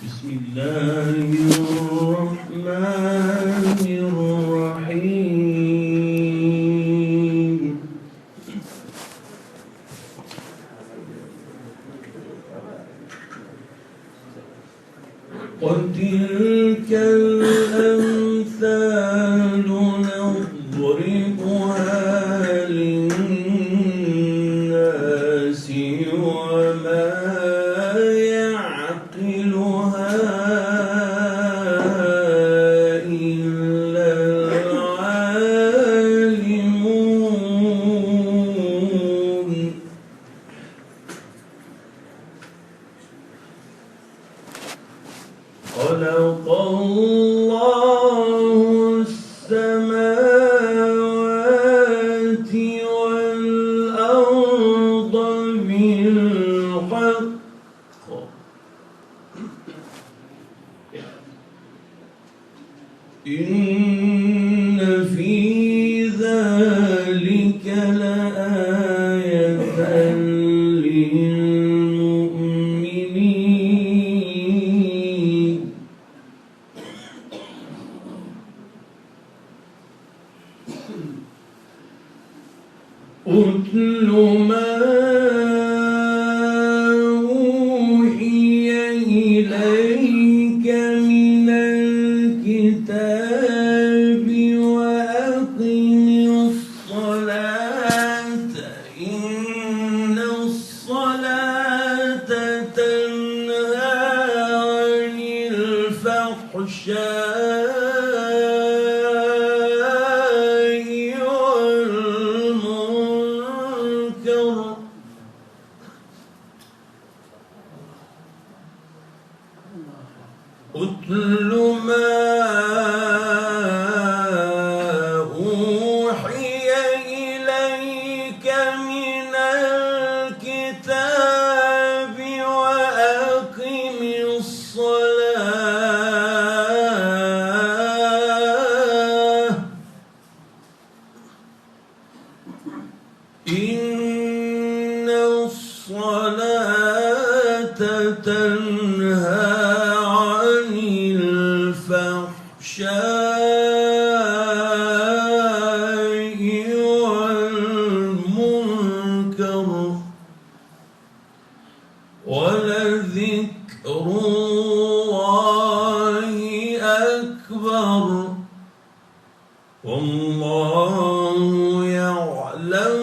بسم الله الرحمن الرحيم وتلك الأمثال نضربها للناس وما يعقلها إلا العالمون. خلق الله السماوات والأرض بالحق إن في ذلك لآية للمؤمنين. أتل ما أوحي إليك من الكتاب وأقم الصلاة إن الصلاة تنهى عن الفحشاء والمنكر أتل ما أوحي إليك من الكتاب وأقم الصلاة إن الصلاة تنهى عن الفحشاء والمنكر ولذكر الله أكبر والله يعلم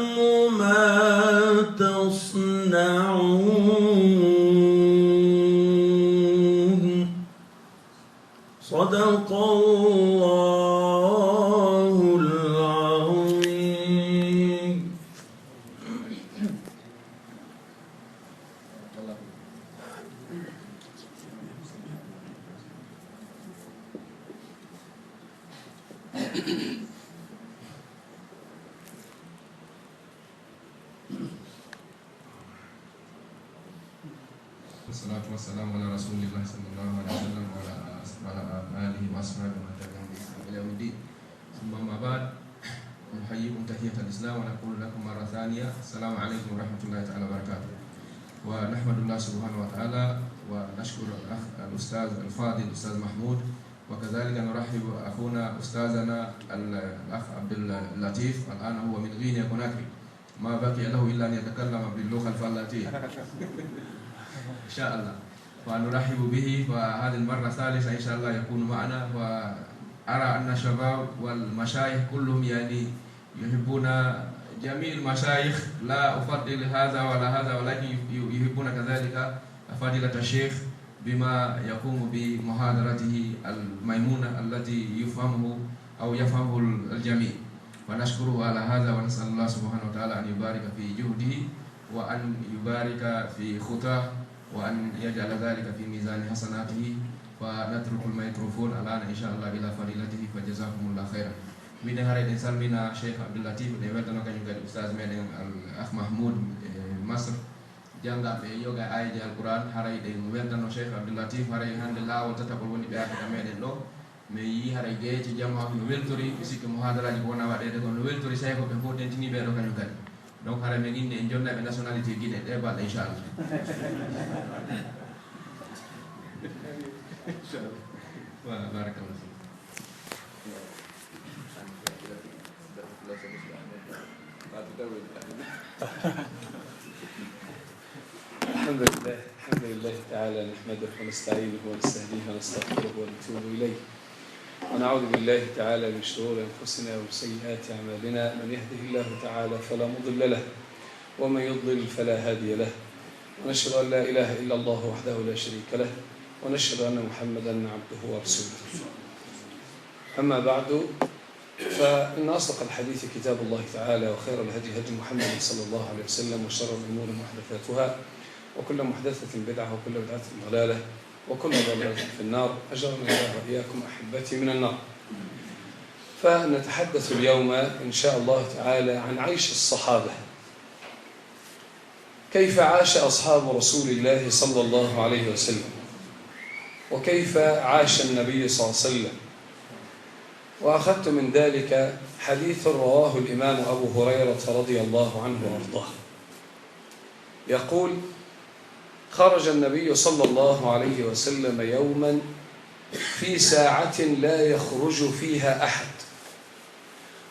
ما تصنعون. صدق الله العظيم. Wassalatu wassalamu ala rasulillah sallallahu alaihi wasallam wa ala alihi wa ashabihi wa tabi'in bi ihsan ila yaumiddin. Amma ba'd, nuhayyikum tahiyatal islam wa naqulu lakum marra thaniya assalamu alaikum warahmatullahi ta'ala wabarakatuh. Wa nahmadullah subhanahu wa ta'ala wa nashkuru al-ustaz al-fadil Ustaz Mahmud wa kadhalika nurahibu akhuna ustazana al-akh Abdul Latif al-ana huwa min Guinea Conakry ma baqiya lahu illa an yatakallama bil lugha al-fallatiyya إن شاء الله. ونرحب به وهذه المرة الثالثة إن شاء الله يكون معنا. وأرى أن الشباب والمشايخ كلهم يعني يحبون جميع المشايخ، لا أفضل هذا ولا هذا، ولكن يحبون كذلك فضيلة الشيخ بما يقوم بمحاضرته الميمونة التي يفهمه الجميع. ونشكره على هذا ونسأل الله سبحانه وتعالى أن يبارك في جهده وأن يبارك في خطاه وأن يجعل ذلك في ميزان حسناته. ونترك الميكروفون الآن إن شاء الله إلى فضيلته فجزاكم الله خيرا. من هذا الإنسان من الشيخ عبد اللطيف نيوتنا كان يقول الأستاذ من الأخ محمود مصر jangga be yoga ayji alquran haray de wendano Cheikh Abdul Latif haray hande lawol tatabol woni be akata meden do me yi haray geeci jam ha no weltori sikki muhadaraji ko wona wadede ko no weltori say ko be fotentini be do kanyu kadi donc haray me inde en jonna be nationalité guide de balde inshallah بارك الله فيك. الحمد لله تعالى نحمده ونستعينه ونستهديه ونستغفره ونتوب إليه ونعوذ بالله تعالى من شرور أنفسنا ومن سيئات أعمالنا. من يهده الله تعالى فلا مضل له ومن يضلل فلا هادي له، ونشهد أن لا إله إلا الله وحده لا شريك له، ونشهد أن محمدا عبده ورسوله. أما بعد، فإن أصدق الحديث كتاب الله تعالى، وخير الهدي هدي محمد صلى الله عليه وسلم، وشر الأمور محدثاتها، وكل محدثة بدعة، وكل بدعة ضلالة، وكل ضلالة في النار. أجرنا الله وإياكم أحبتي من النار. فنتحدث اليوم إن شاء الله تعالى عن عيش الصحابة، كيف عاش أصحاب رسول الله صلى الله عليه وسلم، وكيف عاش النبي صلى الله عليه وسلم. وأخذت من ذلك حديث رواه الإمام أبو هريرة رضي الله عنه وأرضاه، يقول: خرج النبي صلى الله عليه وسلم يوما في ساعة لا يخرج فيها أحد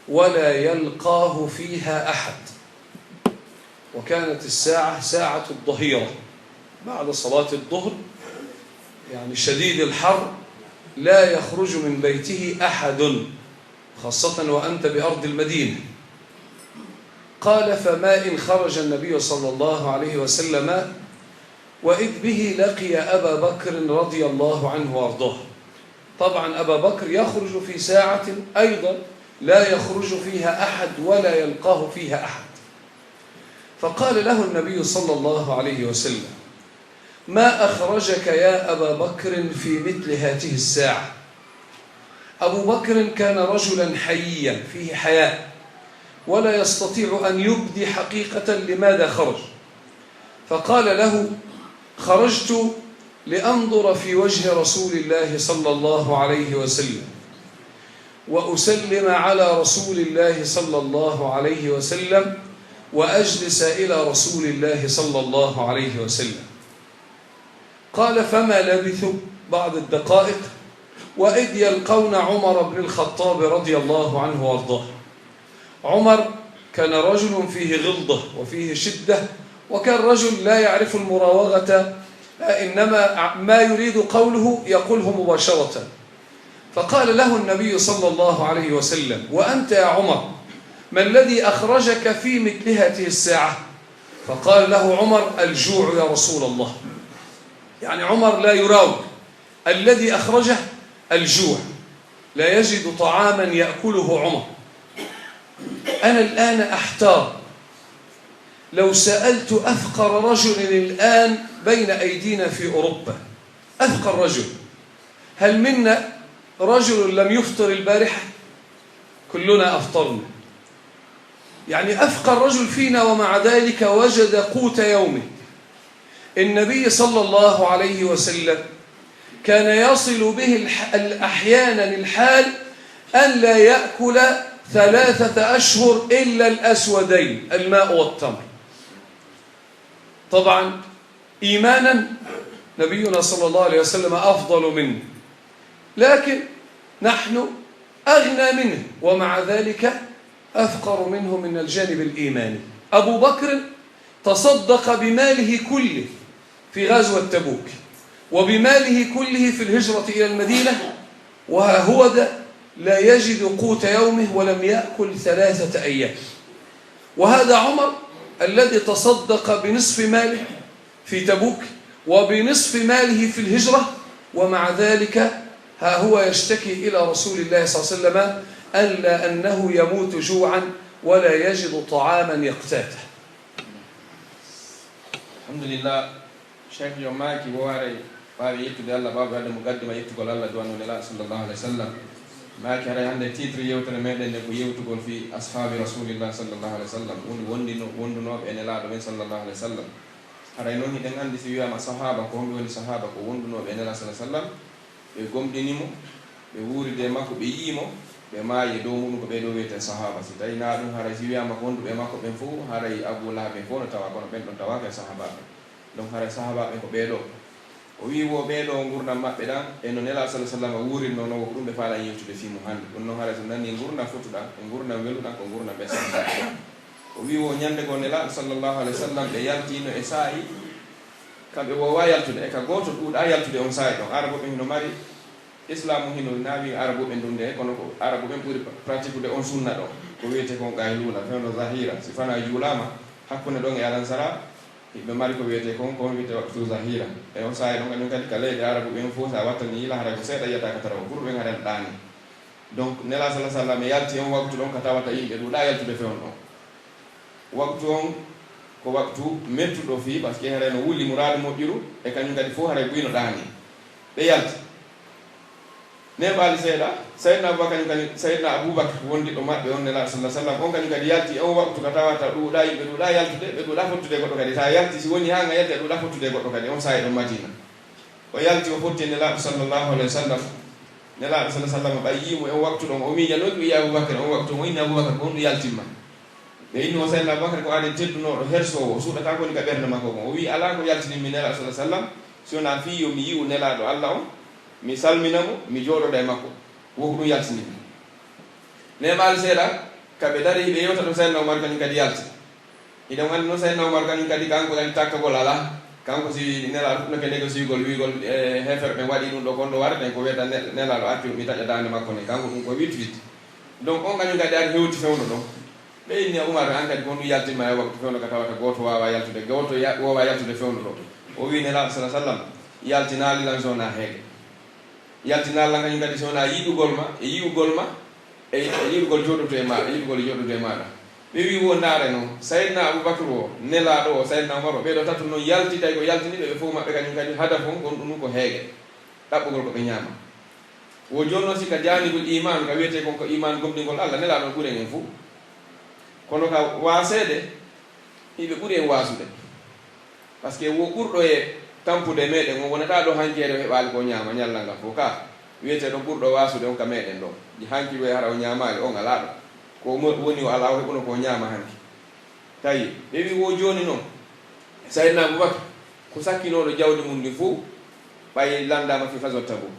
ولا يلقاه فيها أحد، وكانت الساعة ساعة الظهيرة بعد صلاة الظهر، يعني شديد الحر، لا يخرج من بيته أحد، خاصة وأنت بأرض المدينة. قال: فما إن خرج النبي صلى الله عليه وسلم وإذ به لقي أبا بكر رضي الله عنه وأرضاه. طبعا أبا بكر يخرج في ساعة أيضا لا يخرج فيها أحد ولا يلقاه فيها أحد. فقال له النبي صلى الله عليه وسلم: ما أخرجك يا أبا بكر في مثل هذه الساعة؟ أبو بكر كان رجلا حييا فيه حياء، ولا يستطيع أن يبدي حقيقة لماذا خرج. فقال له: خرجت لأنظر في وجه رسول الله صلى الله عليه وسلم، وأسلم على رسول الله صلى الله عليه وسلم، وأجلس إلى رسول الله صلى الله عليه وسلم. قال: فما لبثوا بعض الدقائق وإذ يلقون عمر بن الخطاب رضي الله عنه وارضاه. عمر كان رجل فيه غلظة وفيه شدة، وكان رجل لا يعرف المراوغة، إنما ما يريد قوله يقوله مباشرة. فقال له النبي صلى الله عليه وسلم: وأنت يا عمر ما الذي أخرجك في مثل هذه الساعة؟ فقال له عمر: الجوع يا رسول الله. يعني عمر لا يراوغ، الذي أخرجه الجوع، لا يجد طعاما يأكله عمر. أنا الآن أحتار، لو سألت أفقر رجل الآن بين أيدينا في أوروبا، أفقر رجل، هل منا رجل لم يفطر البارحة؟ كلنا أفطرنا. يعني أفقر رجل فينا، ومع ذلك وجد قوت يومه. النبي صلى الله عليه وسلم كان يصل به أحيانا الحال أن لا يأكل 3 أشهر إلا الأسودين، الماء والتمر. طبعا إيمانا نبينا صلى الله عليه وسلم أفضل منه، لكن نحن أغنى منه، ومع ذلك أفقر منه من الجانب الإيماني. أبو بكر تصدق بماله كله في غزوة تبوك، وبماله كله في الهجرة إلى المدينة، وها هو لا يجد قوت يومه ولم يأكل 3 أيام. وهذا عمر الذي تصدق بنصف ماله في تبوك وبنصف ماله في الهجرة، ومع ذلك ها هو يشتكي إلى رسول الله صلى الله عليه وسلم أنه يموت جوعا ولا يجد طعاما يقتاته. الحمد لله. شيخ يوماكي واري بابي يتدى الله بابي هذا مقدمة يتقول الله دوانو الله صلى الله عليه وسلم. ماكي هذا عند تيتر يوتنا ميدن يتقول في أصحاب رسول الله صلى الله عليه وسلم وندنو بأن الله دوين صلى الله عليه وسلم. هذا ينوه دن عند سيويا ما صحابة كهم بيوني صحابة وندنو بأن الله صلى الله عليه وسلم. بيقوم دينيمو بيوري ديماكو بييمو بما يدومون كبيرو بيت الصحابة. سيداي نادم هذا سيويا ما كون بماكو بنفو هذا أبو الله بنفو نتواكون بنتون تواك الصحابة. دون هذا صحابة بنكو بيرو o wi wo ɓeeɗo gurdam maɓɓe ɗan e no nela sallah sallam wuurinno no ko ɗum ɓe faala yewtude fimo hannde ɗum noon haala so nanni gurdam fotuɗan e gurdam weluɗan ko gurdam ɓe sa o wi wo ñande go nela sallllahu alayhi wa sallam ɓe yaltino e saayi kamɓe wowa yaltude e ka goto ɗuuɗa yaltude on saayi ɗon araboɓe hino mari islamu hino naawi araboɓe ndunde kono ko araboɓe ɓuri pratique ude on sunna ɗon ko wiyete kon gaylula fewno zahira si fana juulama hakkunde ɗon e alansara ɓe mari ko wiyete kon wiyete waktu zahira e on saayi ɗon kañum kadi ka leyɗe araboɓe en fof sa wattani yila haray ko seeɗa yiyata ka tara o ɓurɓe garen ɗaani donc nela salah sallam e yalti on waktu ɗon ka tawata yimɓe ɗuuɗa yaltude fewn ɗon waktu on ko waktu mettuɗo fii par ce que haray no wuli mouradu moƴƴuru e kañum kadi fof haray buyno ɗaani ɓe yalti neɓaali seeɗa saydna aboubacre wondi ɗo maɓɓe on nela sallah sallam on kañum kadi yalti on waktu ka tawata ɗuuɗa yimɓe ɗuuɗa yaltude ɓe ɗuuɗa fottude goɗɗo kadi sa yalti si woni ha nga yalti a ɗuuɗa fottude goɗɗo kadi on saayi ɗon madina o yalti o fotti nelaɗo sallllahu alayhi wa sallam nelaɗo sallah sallam ɓay yimo on waktu ɗon o miija noon wiya aboubacre on waktu o inni aboubacre ko on ɗum yaltimma ɓe inni o saydna aboubacre ko aɗen teddunoɗo hersowo suuɗata koni ka ɓerde makko kon o wi ala ko yaltinimmi nelaɗo sallah sallam si wona fi yo mi yiwu nelaɗo allah on mi salminamo mi jooɗoɗa e makko woko ɗum yaltinimi nemaali seeɗa kaɓe dari hiɓe yewta ɗo saydna oumar kañum kadi yalti hiɗen anndi noon saydna oumar kañum kadi kanko kadi takkagol ala kanko si nelaɗo ɗumnoke négociugol wigol heefere ɓe waɗi ɗum ɗo kon ɗo warten ko wiyata nelaɗo accu mi taƴa dande makko ni kanko ɗum ko witt witt donc on kañum kadi ari hewti fewno ɗon ɓe inni oumar an kadi kon ɗum yaltimma e waktu fewno ka tawata goto wawa yaltude goto wowa yaltude fewno ɗo o wi nelaɗo salah sallam yaltinaalilan sowna heege yaltinalla kañum kadi sowona yiɗugol ma e yiwugol ma e yiɗugol joɗoto e maɗa yiɗugol joɗoto e maɗa ɓe wi wo ndaare noon saydna aboubacre o nelaɗo o saydna oumar o ɓeɗo tatu noon yalti tawi ko yaltiniɓe ɓe fof maɓɓe kañum kadi hadaf on gon ɗum ko heege ɗaɓɓugol koɓe ñaama wo joni noon sika janibul iman ka wiyete kon ko iman gomɗingol allah nelaɗo ɓuuren en fou kono ka waseede hiɓe ɓuuri en wasude par ce que wo ɓurɗo e tampude meɗen on wonata ɗo hankeede o heɓaali ko ñaama ñalla ngal fof ka wiyete ɗo ɓurɗo wasude on ka meɗen ɗo hanki ɓe hara o ñaamaali on ala ɗo ko woni o ala o heɓuno ko ñaama hanki tawi ɓe wi wo joni noon saydna aboubacre ko sakkinoɗo jawdi mum ndi fof ɓay landama fi fasot tabou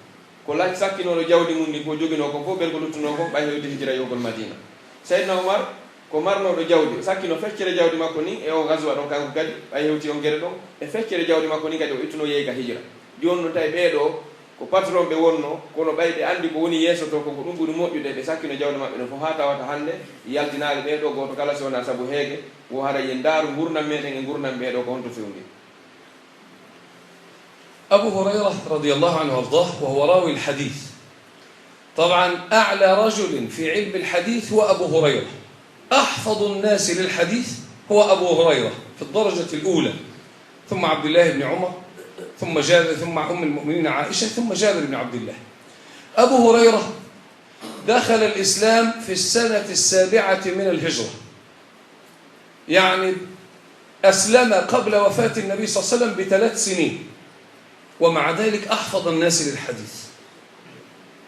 ko sakkinoɗo jawdi mum ndi ko jogino ko fof ɓel ko luttuno ko ɓay hewde hijira yogol madina saydna oumar ko marnoɗo jawdi sakkino feccere jawdi makko ni e o gaswa ɗon kanko kadi ɓay hewti on gueɗe ɗon e feccere jawdi makko ni kadi o ittuno yeey ka hijira joni noon tawi ɓeeɗo ko patron ɓe wonno kono ɓay ɓe andi ko woni yeeso to koko ɗum ɓuri moƴƴude ɓe sakkino jawdi maɓɓe ɗon fof ha tawata hannde yaltinaali ɓeeɗo goto kala si wona saabu heege wo haɗa yen ndaaru gurdam meɗen e gurdam ɓeeɗo ko honto fewndi أبو هريرة رضي الله عنه وارضاه وهو راوي الحديث طبعا أعلى رجل في علم الحديث هو أبو هريرة أحفظ الناس للحديث هو أبو هريرة في الدرجة الأولى ثم عبد الله بن عمر ثم جابر ثم أم المؤمنين عائشة ثم جابر بن عبد الله أبو هريرة دخل الإسلام في السنة 7 من الهجرة يعني أسلم قبل وفاة النبي صلى الله عليه وسلم ب3 سنين ومع ذلك أحفظ الناس للحديث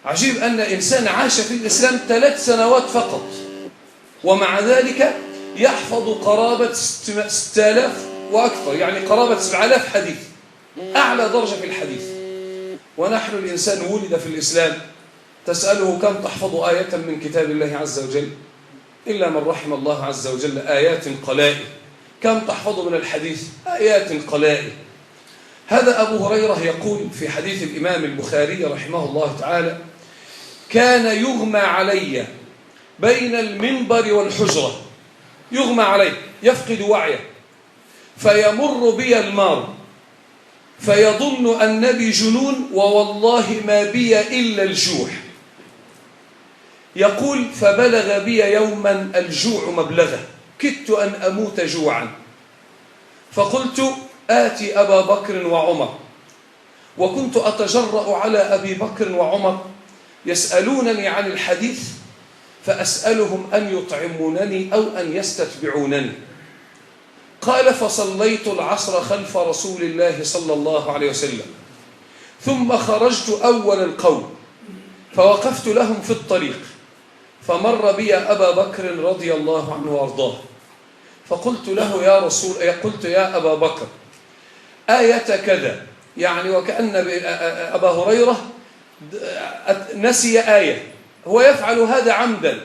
عجيب أن إنسان عاش في الإسلام 3 سنوات فقط ومع ذلك يحفظ قرابة 6000 وأكثر يعني قرابة 7000 حديث أعلى درجة في الحديث ونحن الإنسان ولد في الإسلام تسأله كم تحفظ آية من كتاب الله عز وجل إلا من رحم الله عز وجل آيات قلائل كم تحفظ من الحديث آيات قلائل هذا أبو هريرة يقول في حديث الإمام البخاري رحمه الله تعالى كان يغمى علي بين المنبر والحجرة يغمى علي يفقد وعيه فيمر بي المار فيظن أن بي جنون ووالله ما بي إلا الجوع يقول فبلغ بي يوما الجوع مبلغه كدت أن أموت جوعا فقلت آتي أبا بكر وعمر وكنت أتجرأ على أبي بكر وعمر يسألونني عن الحديث فأسألهم أن يطعمونني أو أن يستتبعونني قال فصليت العصر خلف رسول الله صلى الله عليه وسلم ثم خرجت أول القوم فوقفت لهم في الطريق فمر بي أبا بكر رضي الله عنه وأرضاه فقلت له قلت يا أبا بكر آية كذا يعني وكأن أبا هريرة نسي آية، هو يفعل هذا عمدا،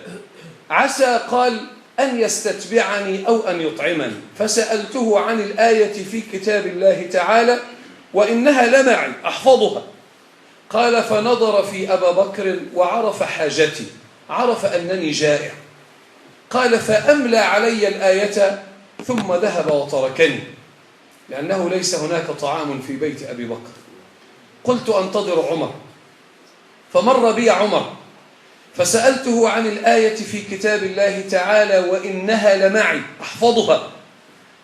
عسى قال أن يستتبعني أو أن يطعمني، فسألته عن الآية في كتاب الله تعالى وإنها لمعي أحفظها. قال فنظر في أبا بكر وعرف حاجتي، عرف أنني جائع. قال فأملى علي الآية ثم ذهب وتركني، لأنه ليس هناك طعام في بيت أبي بكر. قلت أنتظر عمر، فمر بي عمر فسألته عن الآية في كتاب الله تعالى وإنها لمعي أحفظها.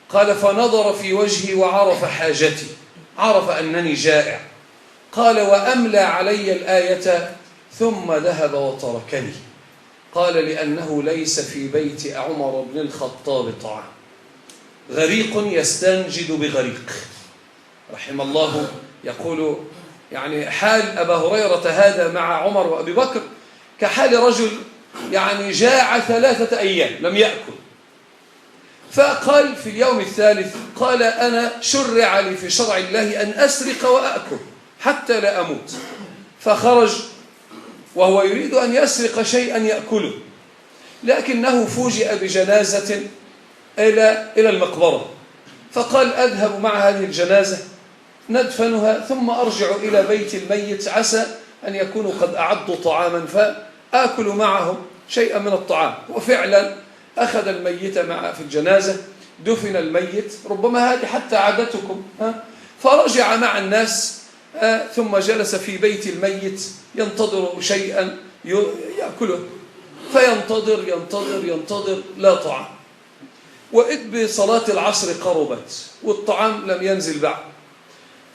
قال فنظر في وجهي وعرف حاجتي، عرف أنني جائع. قال وأملى علي الآية ثم ذهب وتركني. قال لأنه ليس في بيت عمر بن الخطاب طعام. غريق يستنجد بغريق، رحم الله. يقول يعني حال أبا هريرة هذا مع عمر وأبي بكر كحال رجل يعني جاع 3 أيام لم يأكل، فقال في اليوم الثالث قال أنا شرع لي في شرع الله أن أسرق وأأكل حتى لا أموت. فخرج وهو يريد أن يسرق شيئا يأكله، لكنه فوجئ بجنازة إلى المقبرة، فقال أذهب مع هذه الجنازة ندفنها ثم أرجع إلى بيت الميت عسى أن يكونوا قد أعدوا طعاما فآكل معهم شيئا من الطعام. وفعلا أخذ الميت مع في الجنازة، دفن الميت، ربما هذه حتى عادتكم، فرجع مع الناس ثم جلس في بيت الميت ينتظر شيئا يأكله، فينتظر ينتظر ينتظر لا طعام. وإذ بصلاة العصر قربت والطعام لم ينزل بعد،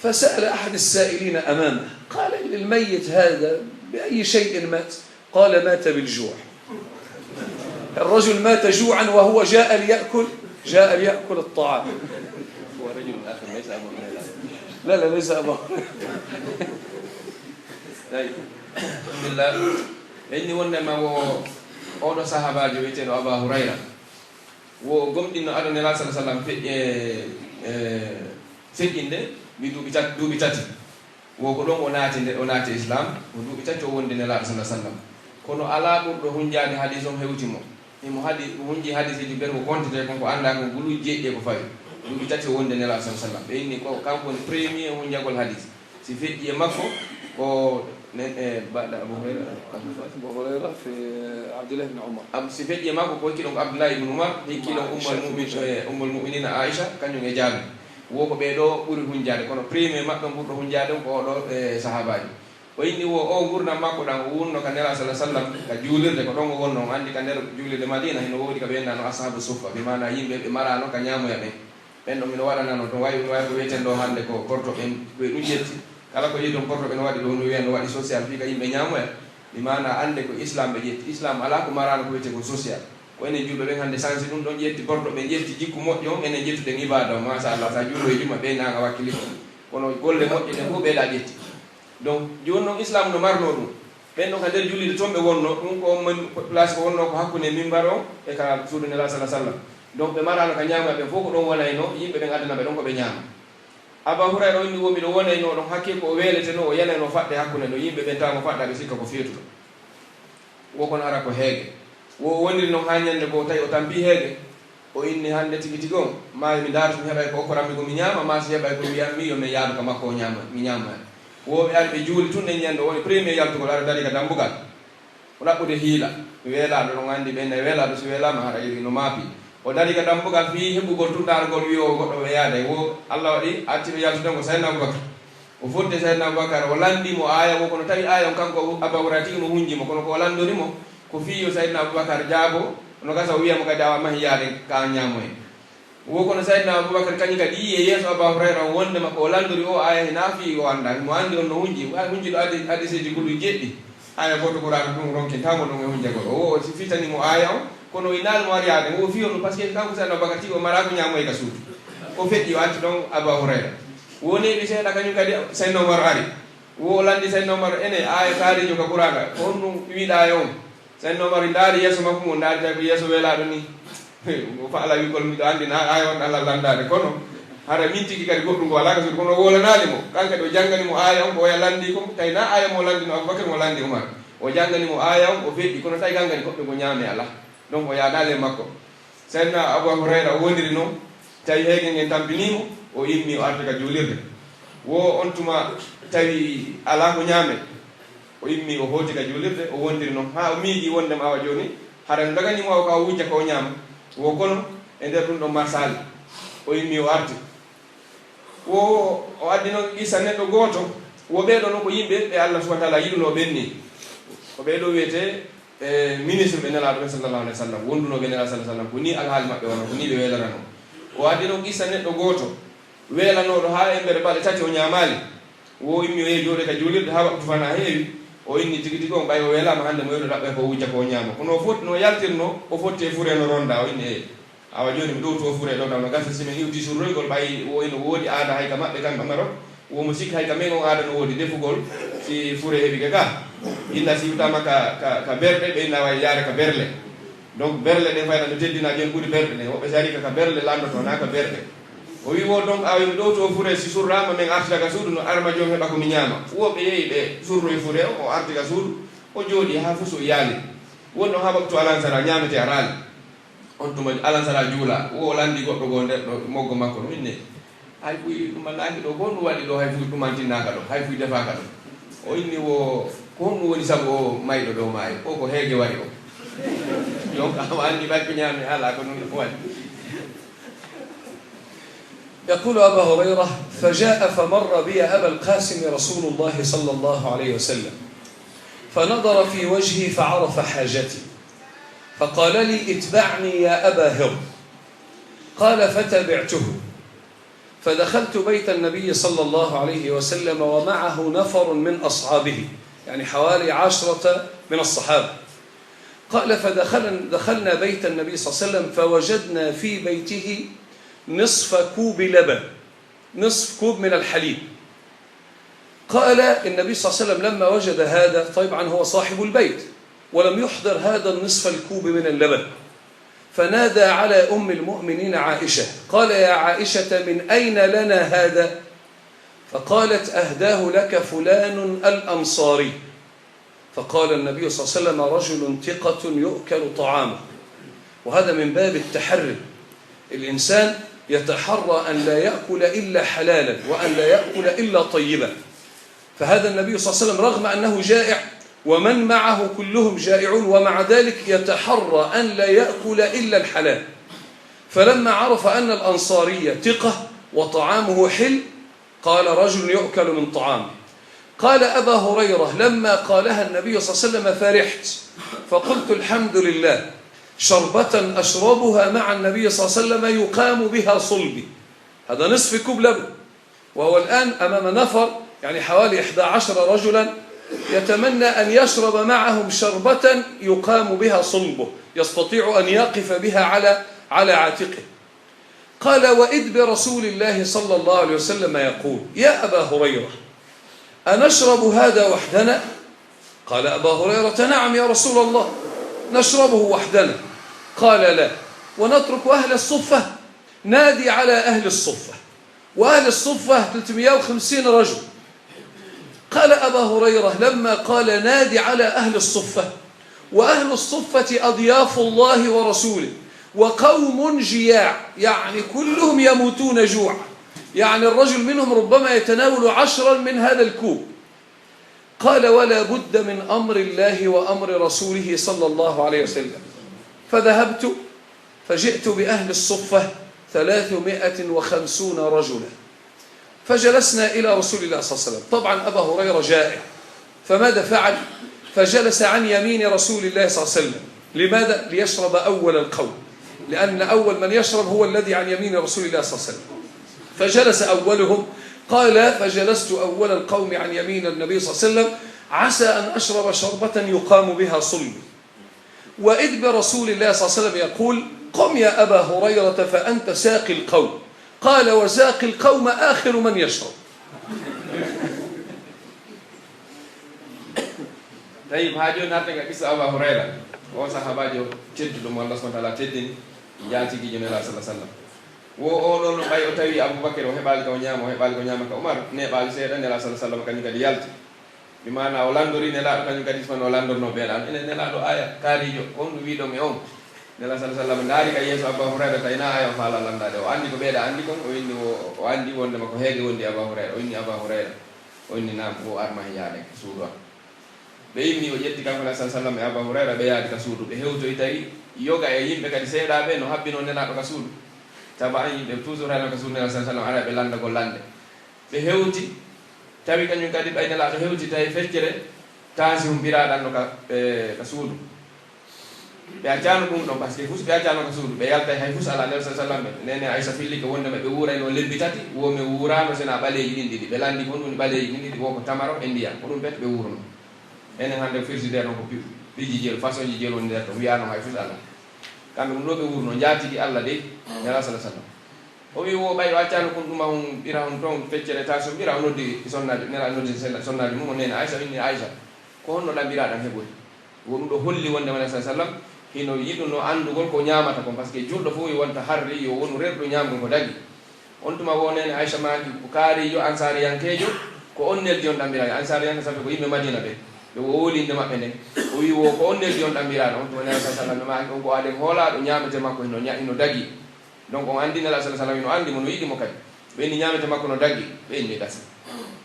فسأل أحد السائلين أمامه قال الميت هذا بأي شيء مات؟ قال مات بالجوع. الرجل مات جوعا وهو جاء ليأكل الطعام. هو رجل آخر ليس أبو هريرة. لا ليس أبو طيب الحمد لله. إني ونما أوضو صحابة جويتين أبا هريرة وقمت إنه أدنى الله صلى الله عليه وسلم feƴƴinde mi duuɓi tati wo ko ɗon o naati islam o duuɓi tati o wondi nelaaɗo sallah sallam, kono alaa ɓurɗo hunjaade hadis on hewti mo imo hunji hadisiji ɓen ko kontete kon ko annda ko guluji jeeɗiɗe ko fawi. duuɓi tati o wondi nelaaɗo sallah sallam, ɓe inni ko kanko woni premier hunjagol hadis. si feƴƴi e makko ko baɗɗo Abu Hurayra في عبد الله بن عمر. si feƴƴi e makko ko hikkiɗon ko Abdullah ibn Umar, hikkiɗon ummul mu'minin Aisha kañum e jaabi. wo ko ɓeeɗo ɓuri hunjaade, kono premier maɓɓe ɓurɗo hunjaade ko oɗo sahabaji. o inni o gurdam makko ɗan o wurno ka nela sallah sallam ka juulirde ko ɗon o wonno, o anndi ka nder juulirde Madina hino woodi ka ɓeennano ashabu suffa, bi mana yimɓe ɓe marano ka ñaamoya ɓen. ɓen ɗo mino waɗanano to wawi ko wiyeten ɗo hannde ko porto ɓen koye ɗum yetti kala ko yiɗon porto ɓen waɗi ɗo no wiyen no waɗi social fi ka yimɓe ñaamoya, bi mana annde ko islam ɓe ƴetti. islam ala ko marano ko wiyete ko social. ko enen julɓe ɓen hannde sansi ɗum ɗon ƴetti porto ɓen ƴetti jikku moƴƴo enen ƴettuɗen ibada o machallah. sa juulo e juma ɓe naga wakkilito, kono golle moƴƴe ɗen fof ɓeeɗa ƴetti. donc joni noon islam no marno ɗum, ɓen ɗon ka nder jullide toon ɓe wonno, ɗum ko place ko wonno ko hakkunde mimbar o e ka suudu nela sallah sallam. donc ɓe marano ka ñaama ɓen fof ko ɗon wonayno, yimɓe ɓen addana ɓe ɗon ko ɓe ñaama. Aba Hurayra o inni womi ɗo wonayno ɗon hakke ko o weeleteno o yanayno faɗɗe hakkunde no yimɓe ɓen tawa mo faɗɗa ɓe sikka ko feetuto, wo kono ara ko heege. wo woniri noon ha ñande goo tawi o tampi heege, o inni hannde tigi tigi on ma mi daarto mi heɓay ko okkoranmi ko mi ñaama, ma si heɓay ko mi wiyatmi yo min yaadu ka makko o ñaama mi ñaama. woɓe ari ɓe juuli tun ɗen ñande o woni premier yaltugol ara dari ka dambugal o ɗaɓɓude hiila weelaaɗo ɗon anndi ɓenne weelaaɗo so weelaama haɗa iri no maapi. o dari ka dambugal fii heɓugol tunɗargol wi o goɗɗo ɓe yaada wo Allah waɗi acci ɓe yaltuden ko Sayyidna Aboubakar. o fodde Sayyidna Aboubakar o landimo aya wo, kono tawi aya on kanko Aba Hurayra tigi mo hunjimo, kono ko o landorimo ko fiyo Sayyidna Aboubakar jaabo no gasa o wiyamo kadi awa mahi yaade ka ñaamoye. wo kono Sayyidna Aboubakar kañum kadi yi e yeeso Aba Hurayra o wonde makko o landori o aya he naafi o annda mo anndi on no hunji hunjiɗo hadiseji gulɗi jeɗɗi aya goto Qur'an ɗum ronkintamo ɗum e hunjagol o si fitanimo aya o, kono o inaalmo ar yaade o fiyo ɗum par ce que kanko Sayyidna Aboubakar tigi o mara ko ñaamoye ka suudu ko feƴƴi o anti ɗon Aba Hurayra. woneɓe seeɗa kañum kadi Sayyidna Umar ari wo landi Sayyidna Umar ene aya kaarijo ka Qur'ana ko honɗum wiiɗa aya on. Sayyidna Umar ndaari yeeso makko mo ndaari tawi ko yeeso weelaaɗo ni o faala wigol miɗo anndi na aya on Allah landade, kono hara min tigi kadi goɗɗum ko wala ka suudu kono wolanali mo kanka ɗo janngani mo aya on ko oya landi ko tawi na aya mo landi no Aboubacar mo landi Oumar o janngani mo aya on o feƴƴi kono tawi gangani goɓɓe ko ñaame ala donc o yaadale makko seydna Abou Hurayra o wondiri noon tawi heege ngen tampinimo o immi o arta ka juulirde wo on tuma tawi ala ko ñaame o immi o hooti ka juulirde o wondiri noon ha o miiɗi wondema awa joni hara daganimo o ka wujja ka o ñaama wo kono e nder ɗum ɗon marsali o immi o arti o addi noon issa neɗɗo gooto wo ɓeeɗo noon ko yimɓe ɓe Allah subahana taala yiɗuno ɓenni ko ɓeeɗo wiyete ministre ɓe nelaɗo ɓe sallallahu alayhi wa sallam wondunoɓe nelaɗo sallah sallam ko ni alhaali maɓɓe wona ko ni ɓe weelarano o addi noon issa neɗɗo gooto weelanoɗo ha e mbere balɗe tati o ñaamali wo immi o yehi jooɗe ka juulirde ha waktu fana heewi o inni tigi tigi on ɓay o weelama hannde mo yeɗo ɗaɓɓe ko wujja ko ñaama kono o foti no yaltirno o fotti e fure no ronda o inni e awa joni mi ɗowtu o fure ɗo taw no gasa simin iwti surroygol ɓay o ino woodi aada hay ka maɓɓe kamɓe Marok womo sikki hay ka men on aada no woodi defugol si fure heɓi ka ga illa si iwtama ka berɗe ɓe inna wawi yaare ka berle donc berle ɗe fayna no teddina joni ɓuuri berɗe ɗe woɓɓe sari ka berle landoto na ka berɗe o wi wo donc awi mi ɗowtu o fure si surrama min artita ka suudu no arma joom heɓa komi ñaama woɓɓe yeehi ɓe surroy fure o arti ka suudu o jooɗi ha fuso yaali wonno ha waktu alansara ñamete a raali on tuma alansara juula wo landi goɗɗo go nder ɗo moggo makko no inne hay fuy ɗumannaki ɗo ko ɗum waɗi ɗo hay fuy ɗumantinnaka ɗo hay fuy defaka ɗo o inni wo ko honɗum woni sabu o mayɗo ɗo maayi o ko heege waɗi o donc ama anndi ɓakki ñaami ala ko ɗum waɗi. يقول أبا هريرة فجاء فمر بي أبا القاسم رسول الله صلى الله عليه وسلم فنظر في وجهي فعرف حاجتي فقال لي اتبعني يا أبا هر قال فتبعته فدخلت بيت النبي صلى الله عليه وسلم ومعه نفر من أصحابه يعني حوالي 10 من الصحابة قال فدخلنا بيت النبي صلى الله عليه وسلم فوجدنا في بيته نصف كوب لبن نصف كوب من الحليب قال النبي صلى الله عليه وسلم لما وجد هذا طبعا هو صاحب البيت ولم يحضر هذا النصف الكوب من اللبن فنادى على أم المؤمنين عائشة قال يا عائشة من أين لنا هذا فقالت أهداه لك فلان الأنصاري فقال النبي صلى الله عليه وسلم رجل ثقة يؤكل طعامه وهذا من باب التحري الإنسان يتحرى أن لا يأكل إلا حلالا وأن لا يأكل إلا طيبا فهذا النبي صلى الله عليه وسلم رغم أنه جائع ومن معه كلهم جائعون ومع ذلك يتحرى أن لا يأكل إلا الحلال فلما عرف أن الأنصارية ثقة وطعامه حل قال رجل يؤكل من طعامه قال أبا هريرة لما قالها النبي صلى الله عليه وسلم فرحت فقلت الحمد لله شربة أشربها مع النبي صلى الله عليه وسلم يقام بها صلبي هذا نصف كوب لبن وهو الآن أمام نفر يعني حوالي 11 رجلا يتمنى أن يشرب معهم شربة يقام بها صلبه يستطيع أن يقف بها على عاتقه قال وإذ برسول الله صلى الله عليه وسلم يقول يا أبا هريرة أنشرب هذا وحدنا قال أبا هريرة نعم يا رسول الله نشربه وحدنا قال لا ونترك أهل الصفة نادي على أهل الصفة وأهل الصفة 350 رجل قال أبا هريرة لما قال نادي على أهل الصفة وأهل الصفة أضياف الله ورسوله وقوم جياع يعني كلهم يموتون جوعا يعني الرجل منهم ربما يتناول 10 من هذا الكوب قال ولا بد من أمر الله وأمر رسوله صلى الله عليه وسلم فذهبت فجئت بأهل الصفة 350 رجلا فجلسنا إلى رسول الله صلى الله عليه وسلم طبعا أبا هريرة جائع فماذا فعل فجلس عن يمين رسول الله صلى الله عليه وسلم لماذا ليشرب أول القوم لأن أول من يشرب هو الذي عن يمين رسول الله صلى الله عليه وسلم فجلس أولهم قال فجلست أول القوم عن يمين النبي صلى الله عليه وسلم عسى أن أشرب شربة يقام بها صلبي وإذ برسول الله صلى الله عليه وسلم يقول قم يا أبا هريرة فأنت ساقي القوم قال وساقي القوم آخر من يشرب طيب هاجو ناتنga kisa Abu Huraira o sahabajo tedduɗo mo Allah subhanahu wa ta'ala teddini jaatigi joni Allah sallallahu alaihi wasallam o no ɓay o tawi Aboubacry o heɓali ka o ñaama ka Oumar neɓali seeɗa nela sallah sallam kañum kadi yalti mi mana o landori nelaɗo kañum kadi sifano o landorno ɓeeɗa enen nelaɗo aya kaarijo on ɗum wiɗomi on nela sallah sallam daari ka yeeso Abou Hurayra tawina aya o faala landade o andi ko ɓeeɗa andi kon o inni o andi wondema ko heege wondi Abou Hurayra o inni Abou Hurayra o inni nam o arma he yaade ko suudu am ɓe yimmi o ƴetti kanko nela sallah sallam e Abou Hurayra ɓe yaadi ka suudu ɓe hewtoyi tawi yoga e yimɓe kadi seeɗaɓe no habbino nelaɗo ka suudu sabu an yimɓe toujours hano ka suudu nela sallah sallam ara ɓe landagol lande ɓe hewti tawi kañum kadi ɓay nelaɗo hewti tawi feccere taasi hum mbiraɗanno ka suudu ɓe accano ɗum ɗon par ce que fus ɓe accano ka suudu ɓe yaltay hay fus ala nela sallah sallam nene Aissa filli ko wondema ɓe wuurayno lebbi tati womi wuurano sena ɓaleji ɗin ɗiɗi ɓe landi kon woni ɓaleji ɗin ɗiɗi wo ko tamaro e ndiyam ko ɗum pet ɓe wuurno enen hande frigidaire on ko piiji jeel façon ji jeel woni nder to wiyano hay fus ala kamɓe ɗum ɗo ɓe wuurno jaatigi Allah de nela sallah sallam o wi wo ɓay o accano kon ɗuma on ɓira on toon feccere ta so ɓira o noddi sonnaji nela noddi sonnaji mum o nene Aissa inni Aissa ko honno ɗambiraɗam heɓoy wo ɗum ɗo holli wonde wala sa sallam hino yiɗuno andugol ko ñamata kon par ce que julɗo fof wonta harri yo wonu rerɗo ñamgol ko dagi on tuma wonene Aissa maki ko kaarijo ansariyankejo ko on neldi on ɗambiraɗo ansariyanke sabi ko yimɓe Madina ɓe wolinde maɓɓe nden o wi wo ko on neldi on ɗambiraɗo on tuma nela sa sallam maki on ko aden hoolaɗo ñamete makko hino dagi donc on andi nela sallah sallam no andi mo no yiɗimo kadi ɓe inni ñamete makko no daggi ɓe inni gasi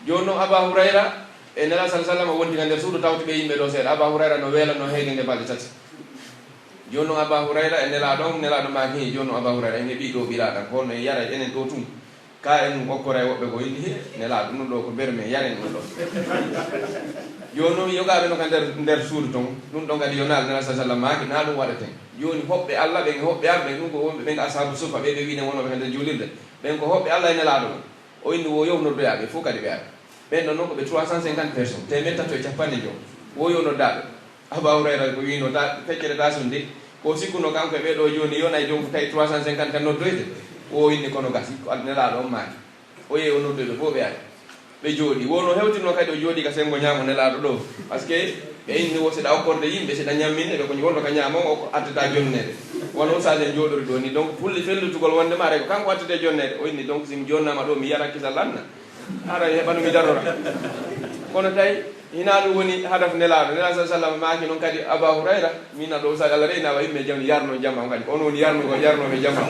joni noon Abou Hurayra e nela sallah sallam o wonti nder suudu tawti ɓe yimɓe ɗo seeɗa Abou Hurayra no weelano heege nde balɗe tati joni noon Abou Hurayra e nelaɗo maki joni noon Abou Hurayra en heeɓi ɗo ɓiraɗam holno e yara enen ɗo tum ka en okkora e woɓɓe ko inni he nelaɗo ɗum ɗo ko berme yaren ɗum ɗo joni noon yogaɓe no ka nder suudu ton ɗum ɗon kadi yo naal nela sallah sallam maki na ɗum waɗaten joni hoɓɓe Allah ɓen hoɓɓe am ɓen ɗum ko wonɓe ɓen ashabu sufa ɓe wine wonoɓe nder julirde ɓen ko hoɓɓe Allah e nelaɗo ɗum o inni wo yow noddoyaɓe fof kadi ɓe ara ɓen ɗon noon ko ɓe 350 personnes temed tato e capanɗe joyi wo yo noddaɓe Abou Hurayra ko wino feccere tasum de ko sikkuno kanko e ɓeɗo joni yona e jom ko tawi 350 kan noddoyde o inni kono gasi ko nelaɗo on maaki o yehi o noddoyɓe fof ɓe ari ɓe jooɗi wono hewtino kadi o jooɗi ka sengo ñaamo nelaɗo ɗo par ce que ɓe inni wo seɗa okkorde yimɓe seɗa ñamminde ɓe ko wonɗo ka ñaamo o addata jonnede wono saden jooɗori ɗo ni donc fulli fellutugol wondema are ko kanko attete jonnede o inni donc simi jonnama ɗo mi yara kisa lanna ara heɓanu mi darora kono tawi hina ɗum woni hadaf nelaɗo nela sa sallam maki noon kadi Abou Hurayra mina ɗo sa Allah reynawa yimɓe jam yarno jamma kadi on woni yarnoɓe jamma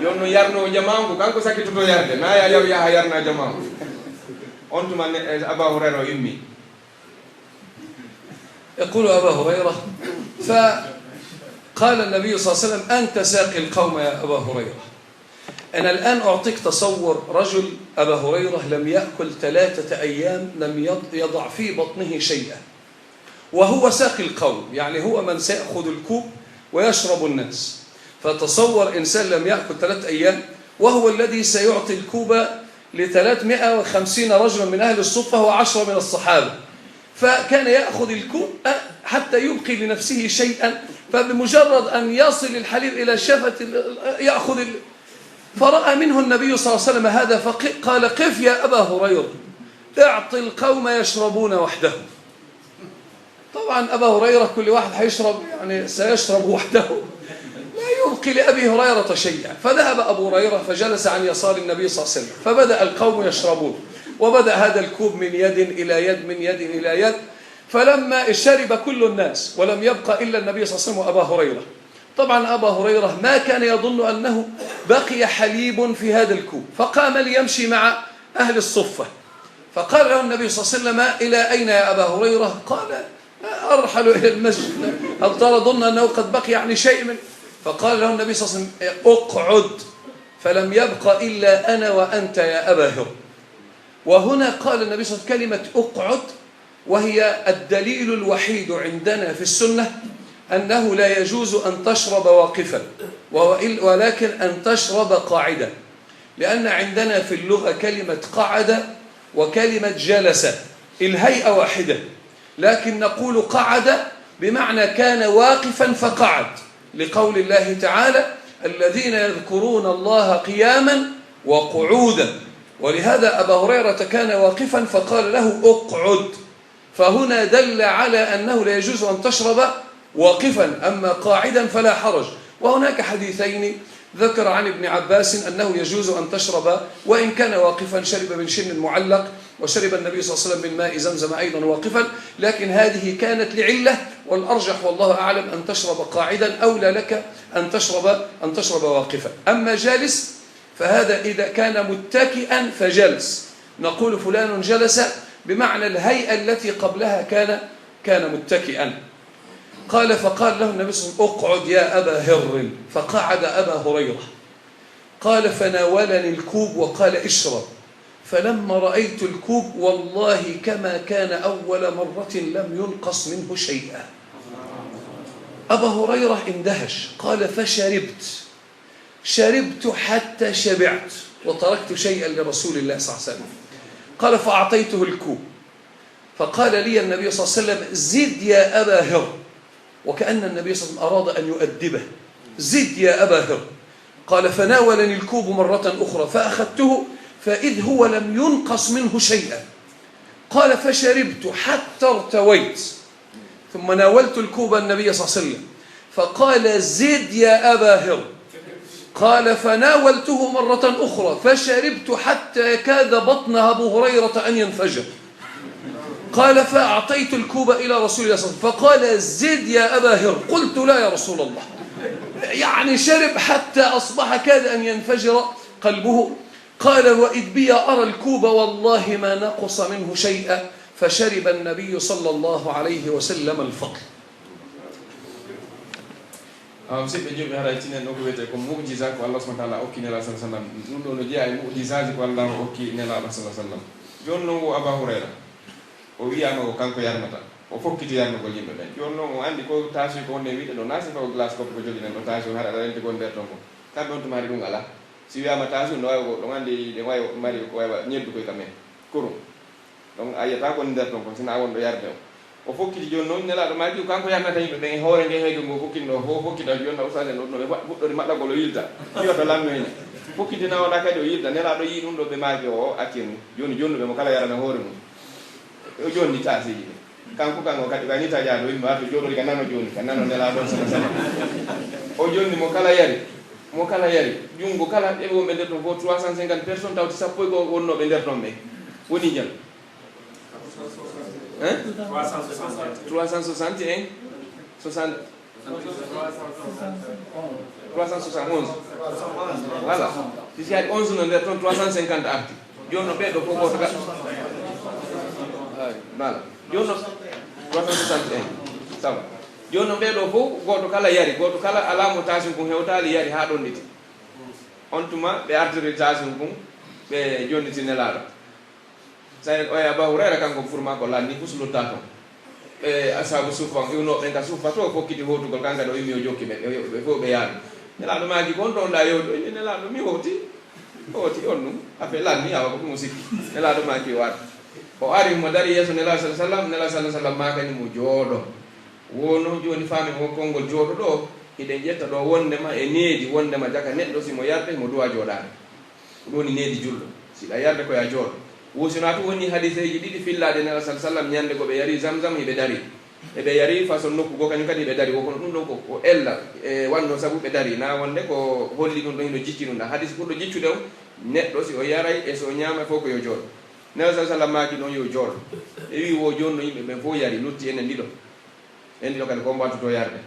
yon no yarnowo jamma ko kanko sakkitoto yarde na ya yaha yarna jamma on tuma Abou Hurayra o immi يقول أبا هريرة فقال النبي صلى الله عليه وسلم أنت ساقي القوم يا أبا هريرة أنا الآن أعطيك تصور رجل أبا هريرة لم يأكل 3 أيام لم يضع في بطنه شيئا وهو ساقي القوم يعني هو من سيأخذ الكوب ويشرب الناس فتصور إنسان لم يأكل 3 أيام وهو الذي سيعطي الكوب ل350 رجلا من أهل الصفة و10 من الصحابة فكان يأخذ الكوب حتى يبقي لنفسه شيئا فبمجرد أن يصل الحليب إلى شفة يأخذ فرأى منه النبي صلى الله عليه وسلم هذا فقال قف يا أبا هريرة اعطي القوم يشربون وحدهم. طبعا أبا هريرة كل واحد هيشرب يعني سيشرب وحده لا يبقي لأبي هريرة شيئا. فذهب أبو هريرة فجلس عن يسار النبي صلى الله عليه وسلم فبدأ القوم يشربون وبدأ هذا الكوب من يد إلى يد من يد إلى يد فلما شرب كل الناس ولم يبقى إلا النبي صلى الله عليه وسلم وأبا هريرة. طبعا أبا هريرة ما كان يظن أنه بقي حليب في هذا الكوب فقام ليمشي مع أهل الصفة فقال له النبي صلى الله عليه وسلم إلى أين يا أبا هريرة؟ قال أرحل إلى المسجد هل ترى ظن أنه قد بقي يعني شيء من فقال له النبي صلى الله عليه وسلم اقعد فلم يبق إلا أنا وأنت يا أبا هريرة. وهنا قال النبي صلى الله عليه وسلم كلمة اقعد وهي الدليل الوحيد عندنا في السنة أنه لا يجوز أن تشرب واقفا ولكن أن تشرب قاعدا لأن عندنا في اللغة كلمة قعد وكلمة جلس الهيئة واحدة لكن نقول قعد بمعنى كان واقفا فقعد لقول الله تعالى الذين يذكرون الله قياما وقعودا ولهذا أبا هريرة كان واقفا فقال له اقعد فهنا دل على أنه لا يجوز أن تشرب واقفا أما قاعدا فلا حرج. وهناك حديثين ذكر عن ابن عباس أنه يجوز أن تشرب وإن كان واقفا، شرب من شن معلق، وشرب النبي صلى الله عليه وسلم من ماء زمزم أيضا واقفا، لكن هذه كانت لعلة، والأرجح والله أعلم أن تشرب قاعدا، أولى لك أن تشرب واقفا. أما جالس فهذا إذا كان متكئا فجلس، نقول فلان جلس بمعنى الهيئة التي قبلها كان متكئا. قال فقال له النبي صلى الله عليه وسلم اقعد يا أبا هر، فقعد أبا هريرة. قال فناولني الكوب وقال اشرب، فلما رأيت الكوب والله كما كان أول مرة لم ينقص منه شيئا. أبا هريرة اندهش، قال شربت حتى شبعت وتركت شيئا لرسول الله صلى الله عليه وسلم. قال فأعطيته الكوب، فقال لي النبي صلى الله عليه وسلم زد يا أبا هر، وكأن النبي صلى الله عليه وسلم أراد أن يؤدبه، زد يا أبا هر. قال فناولني الكوب مرة أخرى فأخذته فإذ هو لم ينقص منه شيئا. قال فشربت حتى ارتويت، ثم ناولت الكوب النبي صلى الله عليه وسلم فقال زد يا أبا هر. قال فناولته مرة أخرى فشربت حتى كاد بطن أبو هريرة أن ينفجر. قال فأعطيت الكوب إلى رسول الله صلى الله عليه وسلم فقال زد يا أبا هر. قلت لا يا رسول الله، يعني شرب حتى أصبح كاد أن ينفجر قلبه. قال وإذ بي أرى الكوب والله ما نقص منه شيئا، فشرب النبي صلى الله عليه وسلم الفضل. musidɓe julɓe haɗa tinen ɗo ko wiyete ko mu'jiza ko Allah subhanahu wa ta'ala okki nelaɗo sallallahu alaihi wasallam. ɗum ɗo no jeeya e mu'jizaji ko Allah okki nelaɗo sallallahu alaihi wasallam. joni noon o Aba Hurayra o wiyama ko kanko yarnata, o fokkiti yarnugol yimɓe ɓen. joni noon o andi ko taasi ko wonde wiide ɗo nasi taw glace koppe ko jogi nen ɗo taasi haɗa aɗa renti gon nder ton ko kamɓe on tuma haɗi ɗum ala. si wiyama taasi no wawi ɗon andi ɗe wawi mari ko wawa ñeddu koye kamen kurum, donc a yiyata kon nder ton ko sina wonɗo yarde o fokkiti joni noon nelaɗo maji kanko yarnata yimɓe ɓen e hoore nge heygo ngo fokkiti ɗo fo fokkita joni no ustade ɗo ɓe fuɗɗori maɗɗagol o yilda wiyoto lammeña fokkitina oɗa kadi o yilda nelaɗo yi ɗum ɗo ɓe maaki o accirni joni jonnuɓe mo kala yarana hoore mum o jonni tasiji ɗe kanko kadi ka nita jaado yimɓe wato joɗori ka nano joni ka nano nelaɗo sala o jonni mo kala yari jungo kala ɗeɓe wonɓe nder ton fo 350 personnes tawti sappo e goo wonnoɓe nder ton ɓe woni jam 361 voilà si haɗi 11 no nder ton 350 arti joni no ɓeɗo fof goto voilà joni no 361 sawa joni no ɓeɗo fof goto kala yari goto kala alamo tasim kum hewtali yari ha ɗon ɗiti on tuma ɓe artiri tasim kum ɓe jonniti nelaɗo sa o Aba Hurayra kanko furma ko lanni fuslutta ton ɓe asabu suufan iwnoɓe ka suufa to fokkiti hotugol kanka ɗo imi o jokki ɓe fof ɓe yaaɗo nelaɗo maki kon ɗon ɗa yewɗo nelaɗo mi hoti on ɗum afe lanni awa ko ɗum o sikki nelaɗo maki waat o ari mo dari yeeso nelaɗo sallah sallam nelaɗo sallah sallam makani mo jooɗo wono joni faami mo konngol jooɗo ɗo hiɗen ƴetta ɗo wondema e needi wondema jaka neɗɗo simo yarde mo duwa jooɗade ɗum woni needi julɗo siɗa yarde koya jooɗo wosina tu woni hadiseji ɗiɗi fillade nela sal sallam ñande ko ɓe yari zamzam hiɓe dari eɓe yari façon nokku go kañum kadi ɓe dari wokono ɗum ɗon ko ella e wanno saabu ɓe dari na wonde ko holli ɗum ɗon hino jicci ɗum ɗa hadis ɓurɗo jiccude o neɗɗo si o yaray e so ñaama fof ko yo jooɗo nela sal sallam maki ɗon yo jooɗo e wi wo joni no yimɓe ɓe fof yari lutti enen ɗiɗo kadi ko mbatuto yarde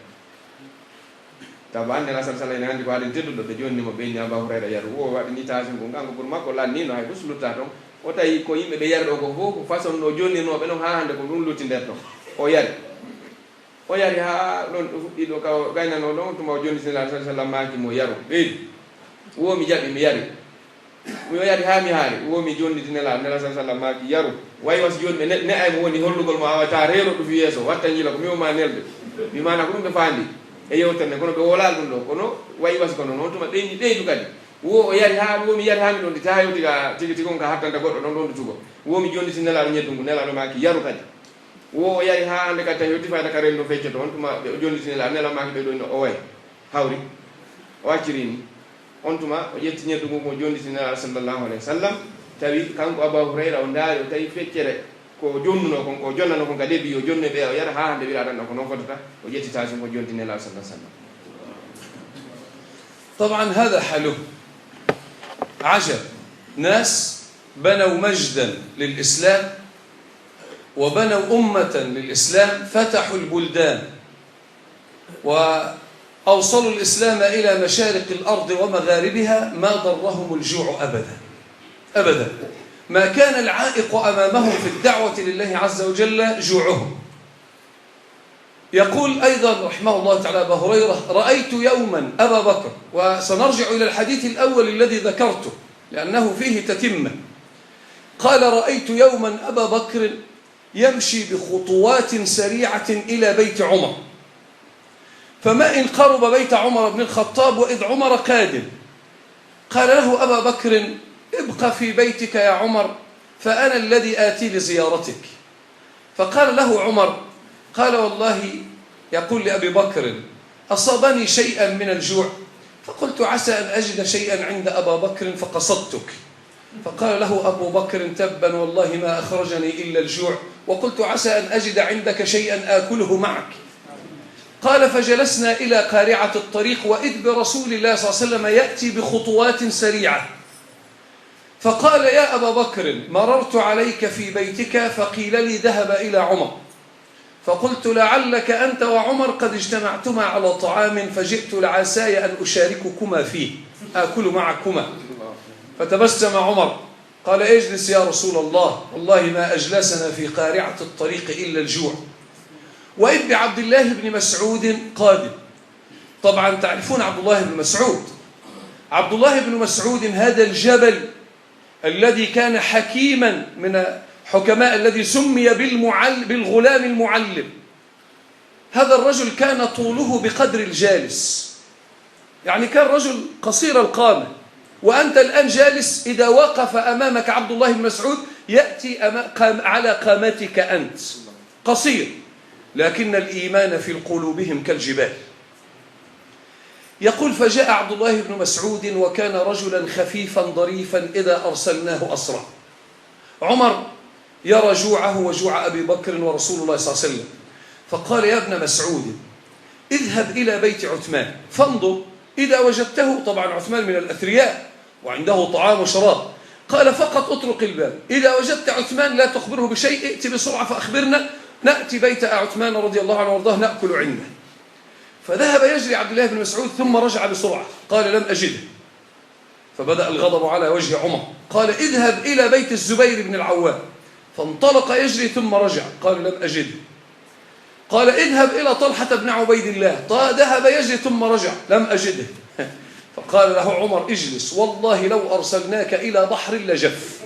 tawa nela sal sallam ene andi ko haɗen tedduɗo ɓe jonni mo ɓeyni Aba Hurayra yaru wo waɗini tasim ko kanko pour makko lannino hay ɗus lutta ton o tawi ko yimɓe ɓe yarɗo ko fof ko façon no jonninoɓe ɗon ha hande ko ɗum lutti nder ton o yari ha ɗon ɗo fuɗɗi ɗo ka gaynano ɗon tuma o jonni sala sallam maki mo yaru ɓeydi womi jaɓi mi yari mi yari ha mi haari womi jonniti nela sal sallam maki yaru way was joni ɓe ne'ay mo woni hollugol mo awata reero ɗo fi yeeso watta jila ko miwma nelɓe mi mana ko ɗum ɓe fandi e yewtere nde kono ɓe wolal ɗum ɗo kono way was kono noon tuma ɓeydu kadi wo o yari ha womi yari ha mi ɗon ɗi ta yewtiga tigi tigi on ka hattanta goɗɗo ɗon ɗon ɗo tugo womi jonniti nelaɗo ñeddungu nelaɗo maki yaru kadi wo o yari ha hande kadi tawi yetti fayta ka renno feccoto on tuma ɓe jonniti nelaɗo nela maki ɓe ɗo no o way hawri o accirini on tuma o ƴetti ñeddungu mo jonniti nelaɗo sallllahu alayhi wa sallam tawi kanko Aba Hurayra o daari o tawi feccere ko jonnuno kon ko jonnano kon ka debbi o jonne ɓe o yara ha hande wiɗa tan ɗo ko noon fotata o ƴetti tasum ko jonti nelaɗo sallah sallam طبعا هذا حاله. عجب، ناس بنوا مجدا للإسلام وبنوا أمة للإسلام، فتحوا البلدان وأوصلوا الإسلام إلى مشارق الأرض ومغاربها، ما ضرهم الجوع أبدا أبدا. ما كان العائق أمامهم في الدعوة لله عز وجل جوعهم. يقول أيضا رحمه الله تعالى أبا هريرة: رأيت يوما أبا بكر، وسنرجع إلى الحديث الأول الذي ذكرته لأنه فيه تتمة. قال: رأيت يوما أبا بكر يمشي بخطوات سريعة إلى بيت عمر، فما إن قرب بيت عمر بن الخطاب وإذ عمر قادم. قال له أبا بكر: ابق في بيتك يا عمر، فأنا الذي آتي لزيارتك. فقال له عمر، قال: والله، يقول لأبي بكر: أصابني شيئا من الجوع، فقلت عسى أن أجد شيئا عند أبا بكر فقصدتك. فقال له أبو بكر: تبا والله ما أخرجني إلا الجوع، وقلت عسى أن أجد عندك شيئا آكله معك. قال: فجلسنا إلى قارعة الطريق، وإذ برسول الله صلى الله عليه وسلم يأتي بخطوات سريعة. فقال: يا أبا بكر، مررت عليك في بيتك فقيل لي ذهب إلى عمر، فقلت لعلك أنت وعمر قد اجتمعتما على طعام، فجئت لعساي أن أشارككما فيه، آكل معكما. فتبسم عمر قال: اجلس يا رسول الله، والله ما أجلسنا في قارعة الطريق إلا الجوع. وإذ بعبد الله بن مسعود قادم. طبعا تعرفون عبد الله بن مسعود. عبد الله بن مسعود هذا الجبل الذي كان حكيما من حكماء، الذي سمي بالغلام المعلم. هذا الرجل كان طوله بقدر الجالس، يعني كان رجل قصير القامة، وأنت الآن جالس، إذا وقف أمامك عبد الله بن مسعود يأتي على قامتك أنت، قصير، لكن الإيمان في قلوبهم كالجبال. يقول: فجاء عبد الله بن مسعود وكان رجلا خفيفا ظريفا إذا أرسلناه أسرع. عمر يرى جوعه وجوع أبي بكر ورسول الله صلى الله عليه وسلم، فقال: يا ابن مسعود، اذهب إلى بيت عثمان فانظر إذا وجدته. طبعا عثمان من الأثرياء وعنده طعام وشراب. قال: فقط اطرق الباب، إذا وجدت عثمان لا تخبره بشيء، ائت بسرعة فأخبرنا، نأتي بيت عثمان رضي الله عنه وارضاه نأكل عنده. فذهب يجري عبد الله بن مسعود ثم رجع بسرعة، قال: لم أجده. فبدأ الغضب على وجه عمر، قال: اذهب إلى بيت الزبير بن العوام. فانطلق يجري ثم رجع، قال: لم أجده. قال: اذهب إلى طلحة بن عبيد الله. ذهب يجري ثم رجع، لم أجده. فقال له عمر: اجلس، والله لو أرسلناك إلى بحر لجف.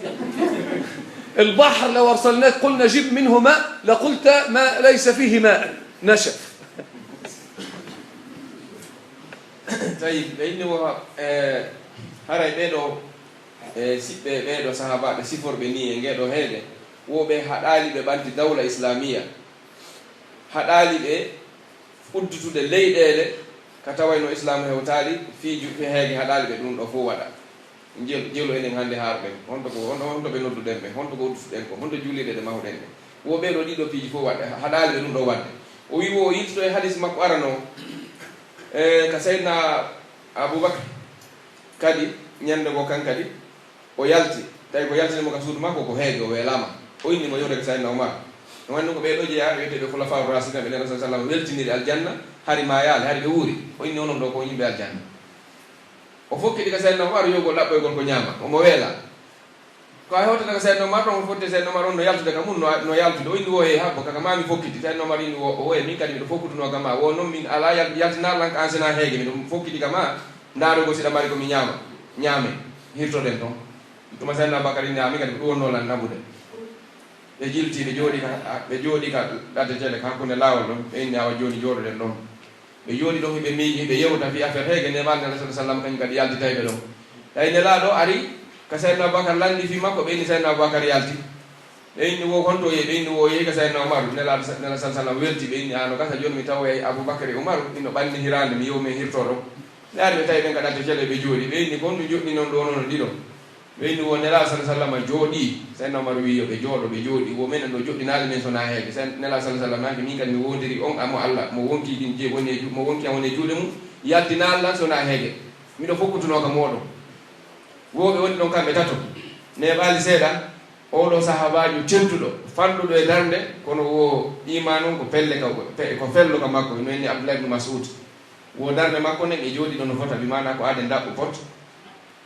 البحر لو أرسلناك قلنا جب منه ماء لقلت ما ليس فيه ماء، نشف. طيب لأنه هاي بيدو سيب بيدو صحابة سيفور بني ينجدو هذا وبه حدالي ببانت دولة إسلامية حدالي به أدتو دلي دلي كتاوينو إسلام هوتالي في هاي حدالي بدون أفوه jelo enen hande harbe honto be noddu dembe honto go uddu den ko honto julide de mahu den wo be do dido piiji fo wadde hadal be dum do wadde o wi wo yitto e hadith makko arano ka sayyidina abubakar kadi nyande go kan kadi o yalti tay ko yalti mo ka suudu makko ko heedo o welama o inni mo yode ka sayyidina umar no wanno ko be do jeya wete be khulafa ar-rasidin be sallallahu alaihi wasallam weltiniri aljanna hari mayal hari be wuri o inni onon do ko yimbe aljanna o fokki diga sayyidina umar yogo labboygol ko nyama o mo wela ko ay hota daga sayyidina umar on fotte sayyidina umar on no yaltude kam mun no yaltude o indi wo e habbo kaka mami fokkiti sayyidina umar indi wo e min kadi mi do fokkutuno gama wo non min ala yaltina lank ansena heege mi dum fokkiti gama ndaro go sida mari ko mi nyama nyame hirto den ton tuma sayyidina bakari nyami kadi do wonno lan nabude be jilti be jodi ka date jele kanko ne lawol don be nyawa joni jodo den don be yoni do be miiji be yewta fi affaire hege ne balde rasul sallam kan kadi yalti taybe do ay ne la do ari ka sayyidina bakar landi fi makko be ni sayyidina bakar yalti be ni wo honto ye be ni wo ye ka sayyidina umar ne la rasul sallam welti be ni ano kasa joni mi taw e abubakar e umar ino bandi hirande mi yow me hirto do yaari be taybe ka date jele be jodi be ni gonno joddi non do non dido be ni wo ne la rasul sallam jodi sayyidina umar wi yo be jodo be jodi wo men no joddi naale men so na hege sayyidina ne la rasul sallam ma min kan mi wondiri on amo allah mo wonki din je woni mo wonki woni juude mum yaltina allah so na hege miɗo fokkutunoka moɗon woɓe woni ɗon kamɓe tato neɓali seeɗa oɗo sahabajo tentuɗo fanɗuɗo e darde kono wo imanu ko pelle ko fello ka makko no henni Abdullah ibn Mas'ud wo darde makko nen e jooɗi ɗo no fota bimana ko ade daɓɓo pot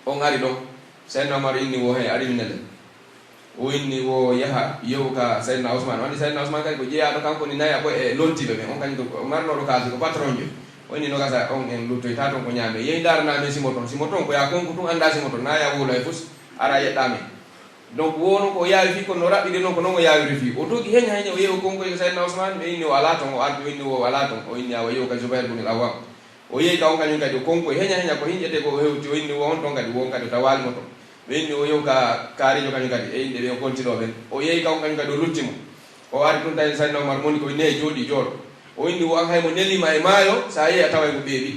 on ari ɗon Sayyidna Umar inni wo he ari minelen o inni wo yaha yewu ka Sayyidna Usman wandi Sayyidna Usman kadi ko jeeyaɗo kanko ni naya ko e lontiɓe ɓe on kañum ko marnoɗo kaldi ko patron jo o inni no gasa on en luttoyta toon ko ñaame yeyi daranami simo toon ko ya konko tun anda simo toon naya wuulo e fus ara yeɗɗami donc wono ko yaawi fi ko no raɓɓiɗe noon ko noon o yaawiri fi o togi heña o yeewu konko e Sayyidna Usman ɓe inni o ala toon o ardi o inni o ala toon o inni awa yewu ka Zubair ibn al-Awwam o yeeyi ka on kañum kadi o konko e heña ko hiñƴete ko o hewti o inni wo on toon kadi won kadi o tawalimo toon ɓe inni o yewu ka kaarijo kañum kadi e yimɓe ɓe o continue ɓen o yeeyi ka on kañum kadi o luttimo o ari ɗum tawi Sayyidna Umar moni ko ne jooɗi jooɗo o inni wo an haymo nelima e maayo sa yeeyi a taway ko ɓeeɓi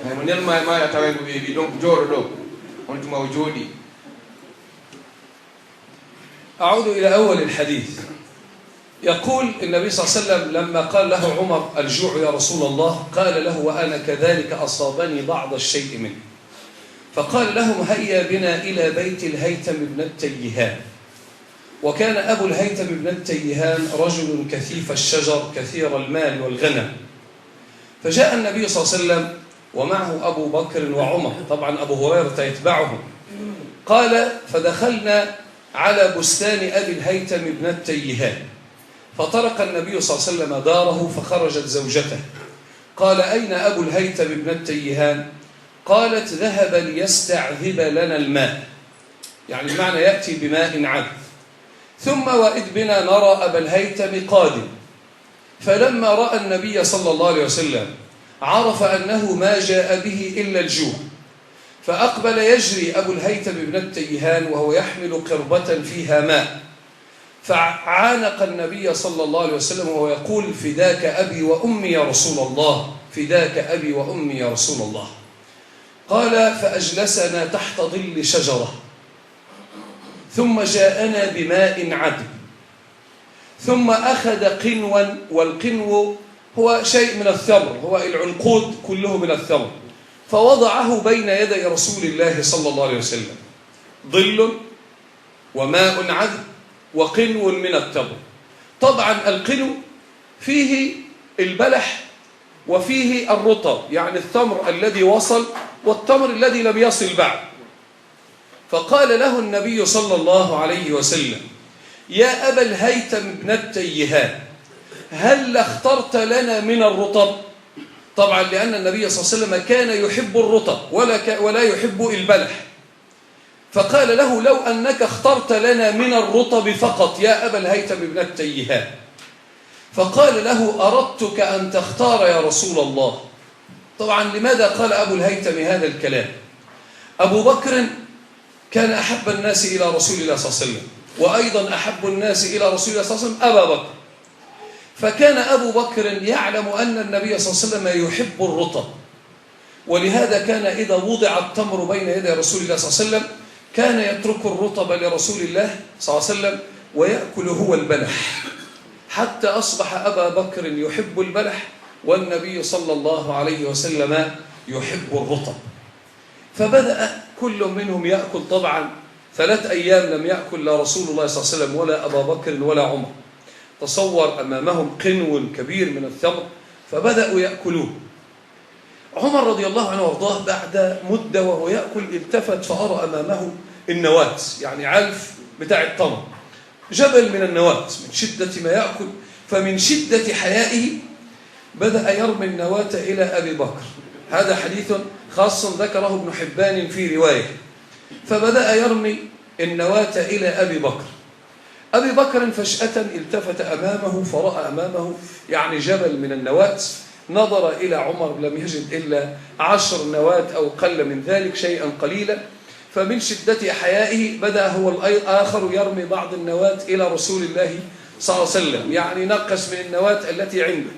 haymo nelma e maayo a taway ko ɓeeɓi donc jooɗo ɗo on tuma o jooɗi. أعود إلى أول الحديث. يقول النبي صلى الله عليه وسلم لما قال له عمر الجوع يا رسول الله قال له وأنا كذلك أصابني بعض الشيء منه فقال لهم هيا بنا إلى بيت الهيثم بن التيهان. وكان أبو الهيثم بن التيهان رجل كثيف الشجر كثير المال والغنم. فجاء النبي صلى الله عليه وسلم ومعه أبو بكر وعمر، طبعا أبو هريرة يتبعهم. قال فدخلنا على بستان أبي الهيثم بن التيهان فطرق النبي صلى الله عليه وسلم داره فخرجت زوجته. قال أين أبو الهيثم بن التيهان؟ قالت ذهب ليستعذب لنا الماء، يعني المعنى يأتي بماء عذب. ثم وإذ بنا نرى أبا الهيثم قادم، فلما رأى النبي صلى الله عليه وسلم عرف أنه ما جاء به إلا الجوع، فأقبل يجري أبو الهيثم بن التيهان وهو يحمل قربة فيها ماء، فعانق النبي صلى الله عليه وسلم وهو يقول فداك أبي وأمي يا رسول الله، فداك أبي وأمي يا رسول الله. قال فأجلسنا تحت ظل شجرة، ثم جاءنا بماء عذب، ثم أخذ قنوا، والقنو هو شيء من الثمر، هو العنقود كله من الثمر، فوضعه بين يدي رسول الله صلى الله عليه وسلم، ظل وماء عذب وقنو من التمر. طبعا القنو فيه البلح وفيه الرطب، يعني التمر الذي وصل والتمر الذي لم يصل بعد. فقال له النبي صلى الله عليه وسلم يا أبا الهيثم بن التيهان هل اخترت لنا من الرطب؟ طبعا لأن النبي صلى الله عليه وسلم كان يحب الرطب ولا يحب البلح. فقال له لو أنك اخترت لنا من الرطب فقط يا أبا الهيثم بن التيهان. فقال له أردتك أن تختار يا رسول الله. طبعا لماذا قال أبو الهيثم هذا الكلام؟ أبو بكر كان أحب الناس إلى رسول الله صلى الله عليه وسلم، وأيضا أحب الناس إلى رسول الله صلى الله عليه وسلم أبا بكر. فكان أبو بكر يعلم أن النبي صلى الله عليه وسلم يحب الرطب، ولهذا كان إذا وضع التمر بين يدي رسول الله صلى الله عليه وسلم كان يترك الرطب لرسول الله صلى الله عليه وسلم ويأكل هو البلح، حتى أصبح أبا بكر يحب البلح والنبي صلى الله عليه وسلم يحب الرطب. فبدأ كل منهم يأكل. طبعا 3 أيام لم يأكل لا رسول الله صلى الله عليه وسلم ولا أبا بكر ولا عمر. تصور أمامهم قنو كبير من الثمر، فبدأوا يأكلون. عمر رضي الله عنه وارضاه بعد مدة وهو يأكل التفت فأرى أمامه النواة، يعني علف بتاع التمر، جبل من النواة من شدة ما يأكل. فمن شدة حيائه بدأ يرمي النواة إلى أبي بكر. هذا حديث خاص ذكره ابن حبان في رواية. فبدأ يرمي النواة إلى أبي بكر. أبي بكر فجأة التفت أمامه فرأى أمامه يعني جبل من النواة. نظر إلى عمر لم يجد إلا 10 نواة أو قل من ذلك، شيئا قليلا. فمن شدة حيائه بدأ هو الآخر يرمي بعض النواة إلى رسول الله صلى الله عليه وسلم، يعني نقص من النواة التي عنده.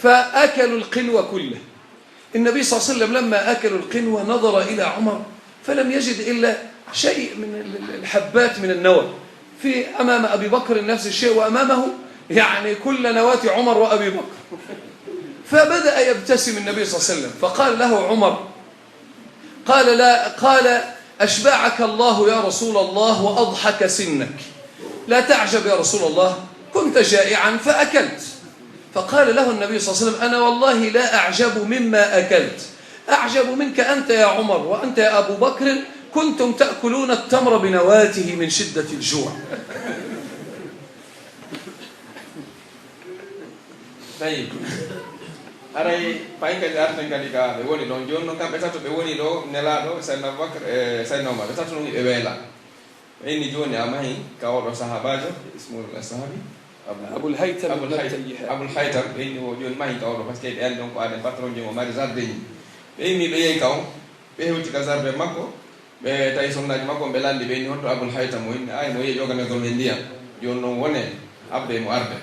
فأكلوا القنو كله. النبي صلى الله عليه وسلم لما أكلوا القنو نظر إلى عمر فلم يجد إلا شيء من الحبات من النوى. في أمام أبي بكر نفس الشيء، وأمامه يعني كل نواة عمر وأبي بكر. فبدأ يبتسم النبي صلى الله عليه وسلم، فقال له عمر، قال أشبعك الله يا رسول الله وأضحك سنك، لا تعجب يا رسول الله، كنت جائعا فأكلت. فقال له النبي صلى الله عليه وسلم: أنا والله لا أعجب مما أكلت، أعجب منك أنت يا عمر وأنت يا أبو بكر، كنتم تأكلون التمر بنواته من شدة الجوع. طيب aray paykadi arten kadi ka ɓe woni ɗon joni noon kamɓe tato ɓe woni ɗo nelaɗo saydna aboubacre e saydna omar ɓe tato ɗum ɓe weela ɓe inni joni a mahi ka oɗo sahabajo ismul sahabi Abul Haytham ɓe inni o joni mahi ka oɗo par ce que ɓe andi on ko aɗen patron jomo mari jardin ji ɓe immi ɓe yeehi kaw ɓe hewti ka jardin makko ɓe tawi sonnaji makko ɓe landi ɓe inni honto Abul Haytham o inni ay mo yeehi ƴoganegol e ndiyam joni noon wone abde mo arde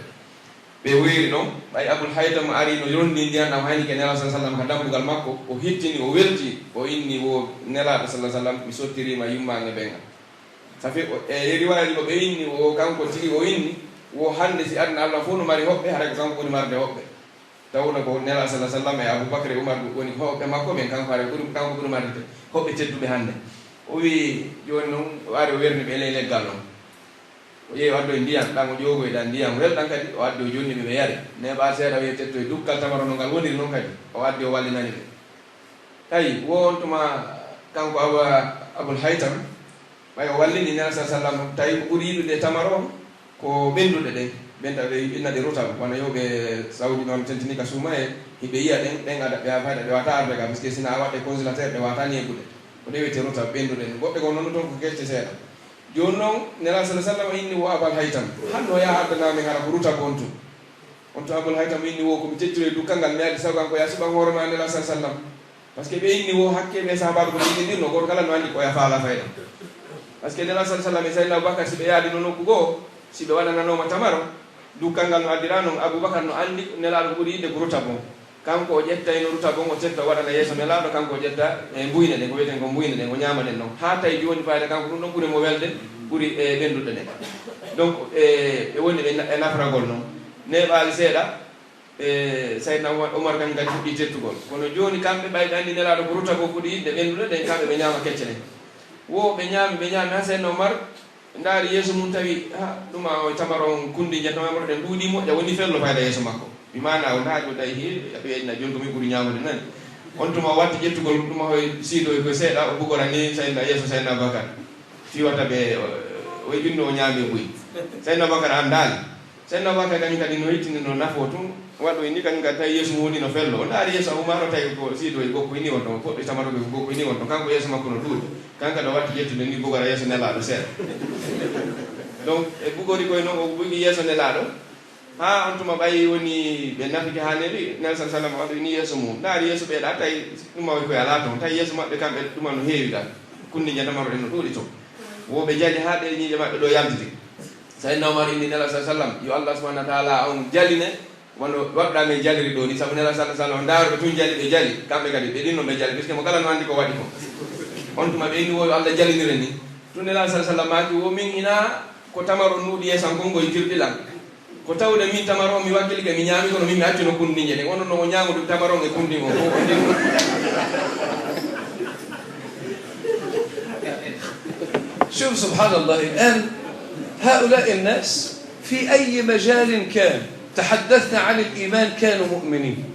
ɓe weeri ɗon ɓay Abul Haytham ari no rondi ndiyan ɗam hayni ke nelaɗo sa sallam ka dambugal makko o hettini o welti o inni wo nelaɗo sa sallam mi sottirima yummague ɓenga ça fait e riwayaji ko ɓe inni o kanko tigi o inni wo hande si adna Allah fof no mari hoɓɓe haɗa ko kanko woni marde hoɓɓe tawno ko nelaɗo sa sallam e Aboubacry e Oumar woni hoɓɓe makko men kanko haɗa kanko ɓuri marde hoɓɓe tedduɓe hande o wi joni noon o ari o werni ɓe ley leggal noon o yeehi o addo e ndiyam ɗan o ƴoogoyɗan ndiyam welɗan kadi o addi o jonni ɓe ɓe yare neɓa seeɗa wiye tetto e dukkal tamaro no ngal woniri noon kadi o addi o wallinani ɓe tawi wontuma kanko Abul Haytham ɓay o wallini nela sa sallam tawi ko ɓuri yiɗude tamaro ko ɓenduɗe ɗen ɓenta ɓe innaɗe rotam wona yewɓe Saudi noon tentini ka suuma e hiɓe yiya ɗen ɗen aɗa ɓe fayɗa ɗe wata arde ka par ce que sina a waɗe congélateur ɗe wata ñebbuɗe ko ɗewete rotam ɓenduɗe ɗen goɓɓe ko noon toon ko kecce seeɗa joni noon nela sa sallam inni wo Abul Haytham hanno yaha ardanami hara ko ruta on to Abul Haytham inni wo komi tettiro e dukkal ngal mi adi sago an ko ya suɓan hoorema nela sa sallam par ce que ɓe inni wo hakke ɓe sahabaɓe ko ɗiɗiɗirno goto kala no andi ko ya faala fayɗa par ce que nela sa sallam e saydna Aboubacry si ɓe yaadi no nokku goo si ɓe waɗananoma tamaro dukkal ngal no addira noon Aboubacry no andi nelaɗo ɓuuri yidde ko ruta bon kanko o ƴettay no ruta bon o tetta o waɗana yeeso nelaɗo kanko o ƴetta e mbuyne ɗen ko wiyeten ko mbuyne ɗen o ñamaɗen noon ha tawi joni fayda kanko ɗum ɗon ɓuuri mo welde ɓuuri e ɓenduɗe ɗen donc ɓe woni e nafragol noon neɓali seeɗa saydna Omar kam kadi fuɗɗi tettugol kono joni kamɓe ɓayɓe andi nelaɗo ko ruta ko fuɗi yidde ɓenduɗe ɗen kamɓe ɓe ñama kecce ɗen wo ɓe ñami ha saydna Omar ndaari yeeso mum tawi ɗuma o tamaro on kundi jettamamoro ɗen ɗuuɗi moƴƴa woni fello fayda yeeso makko mi mana o naajo tawi heewi ɓeyna joni komin ɓuuri ñamude nani on tuma o watti ƴettugol ɗuma hoye siidoy koye seeɗa o bugora ni saydna yeeso saydna Aboubacry fiwata ɓe o ƴinno o ñaami e ɓuyi saydna Aboubacry andali saydna Aboubacry kañum kadi no hettini no nafo tun waɗoy ni kañum kadi tawi yeeso mum woni no fello o ndaari yeeso Oumar o tawi ko siidoy gokkoy ni wonto goɗɗo tamaroɓe ko gokkoy ni wonto kanko yeeso makko no ɗuuɗi kanka ɗo watti ƴettude ni bugora yeeso nelaɗo seeɗa donc e bugori koye noon o bugi yeeso nelaɗo ha on tuma ɓayi woni ɓe nafiki ha neɗi nelson sallam waɗo ni yeeso mum ndaari yeeso ɓeeɗa tawi ɗumawi koye ala toon tawi yeeso maɓɓe kamɓe ɗuma no heewi gal kunni jandamaro ɗen no ɗuuɗi toon woɓe jali ha ɗe ñiiƴe maɓɓe ɗo yaltiti saydna Omar inni nela sa sallam yo Allah subahanahu wa taala on jaline wono waɗɗa men jaliri ɗo ni saabu nela sa sallam daaroɓe tun jali ɓe jali kamɓe kadi ɓe ɗinno ɓe jali puisque mo kala no andi ko waɗi ko on tuma ɓe inni wo yo Allah jalinire ni tun nela sa sallam maki wo min hina ko tamaro nuuɗi yeesan kongoye jirɗilan ko tawde min tamaro mi wakkilike mi ñaami kono min mi accino kundiñe ɗe wono no o ñamude tamaro e kundi o fof o ndinno شوف سبحان الله الآن هؤلاء الناس في أي مجال كان تحدثنا عن الإيمان كانوا مؤمنين،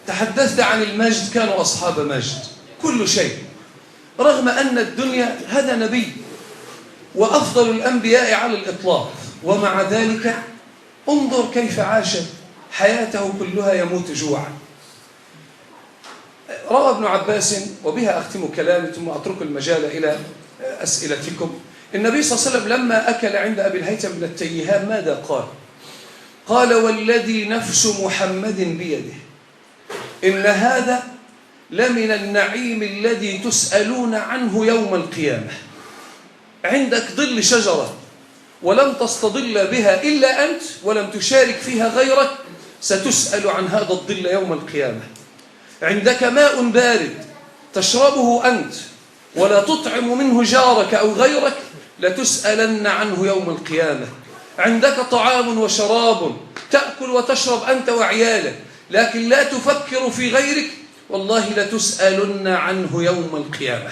تحدثنا عن المجد كانوا أصحاب مجد، كل شيء، رغم أن الدنيا هذا نبي وأفضل الأنبياء على الإطلاق، ومع ذلك انظر كيف عاش حياته كلها يموت جوعا. روى ابن عباس، وبها أختم كلامي ثم أترك المجال إلى أسئلتكم، النبي صلى الله عليه وسلم لما أكل عند أبي الهيثم بن التيهان ماذا قال؟ قال: والذي نفس محمد بيده إن هذا لمن النعيم الذي تسألون عنه يوم القيامة. عندك ظل شجرة ولم تستظل بها إلا أنت ولم تشارك فيها غيرك، ستسأل عن هذا الظل يوم القيامة. عندك ماء بارد تشربه أنت ولا تطعم منه جارك أو غيرك، لتسألن عنه يوم القيامة. عندك طعام وشراب تأكل وتشرب أنت وعيالك، لكن لا تفكر في غيرك، والله لتسألن عنه يوم القيامة.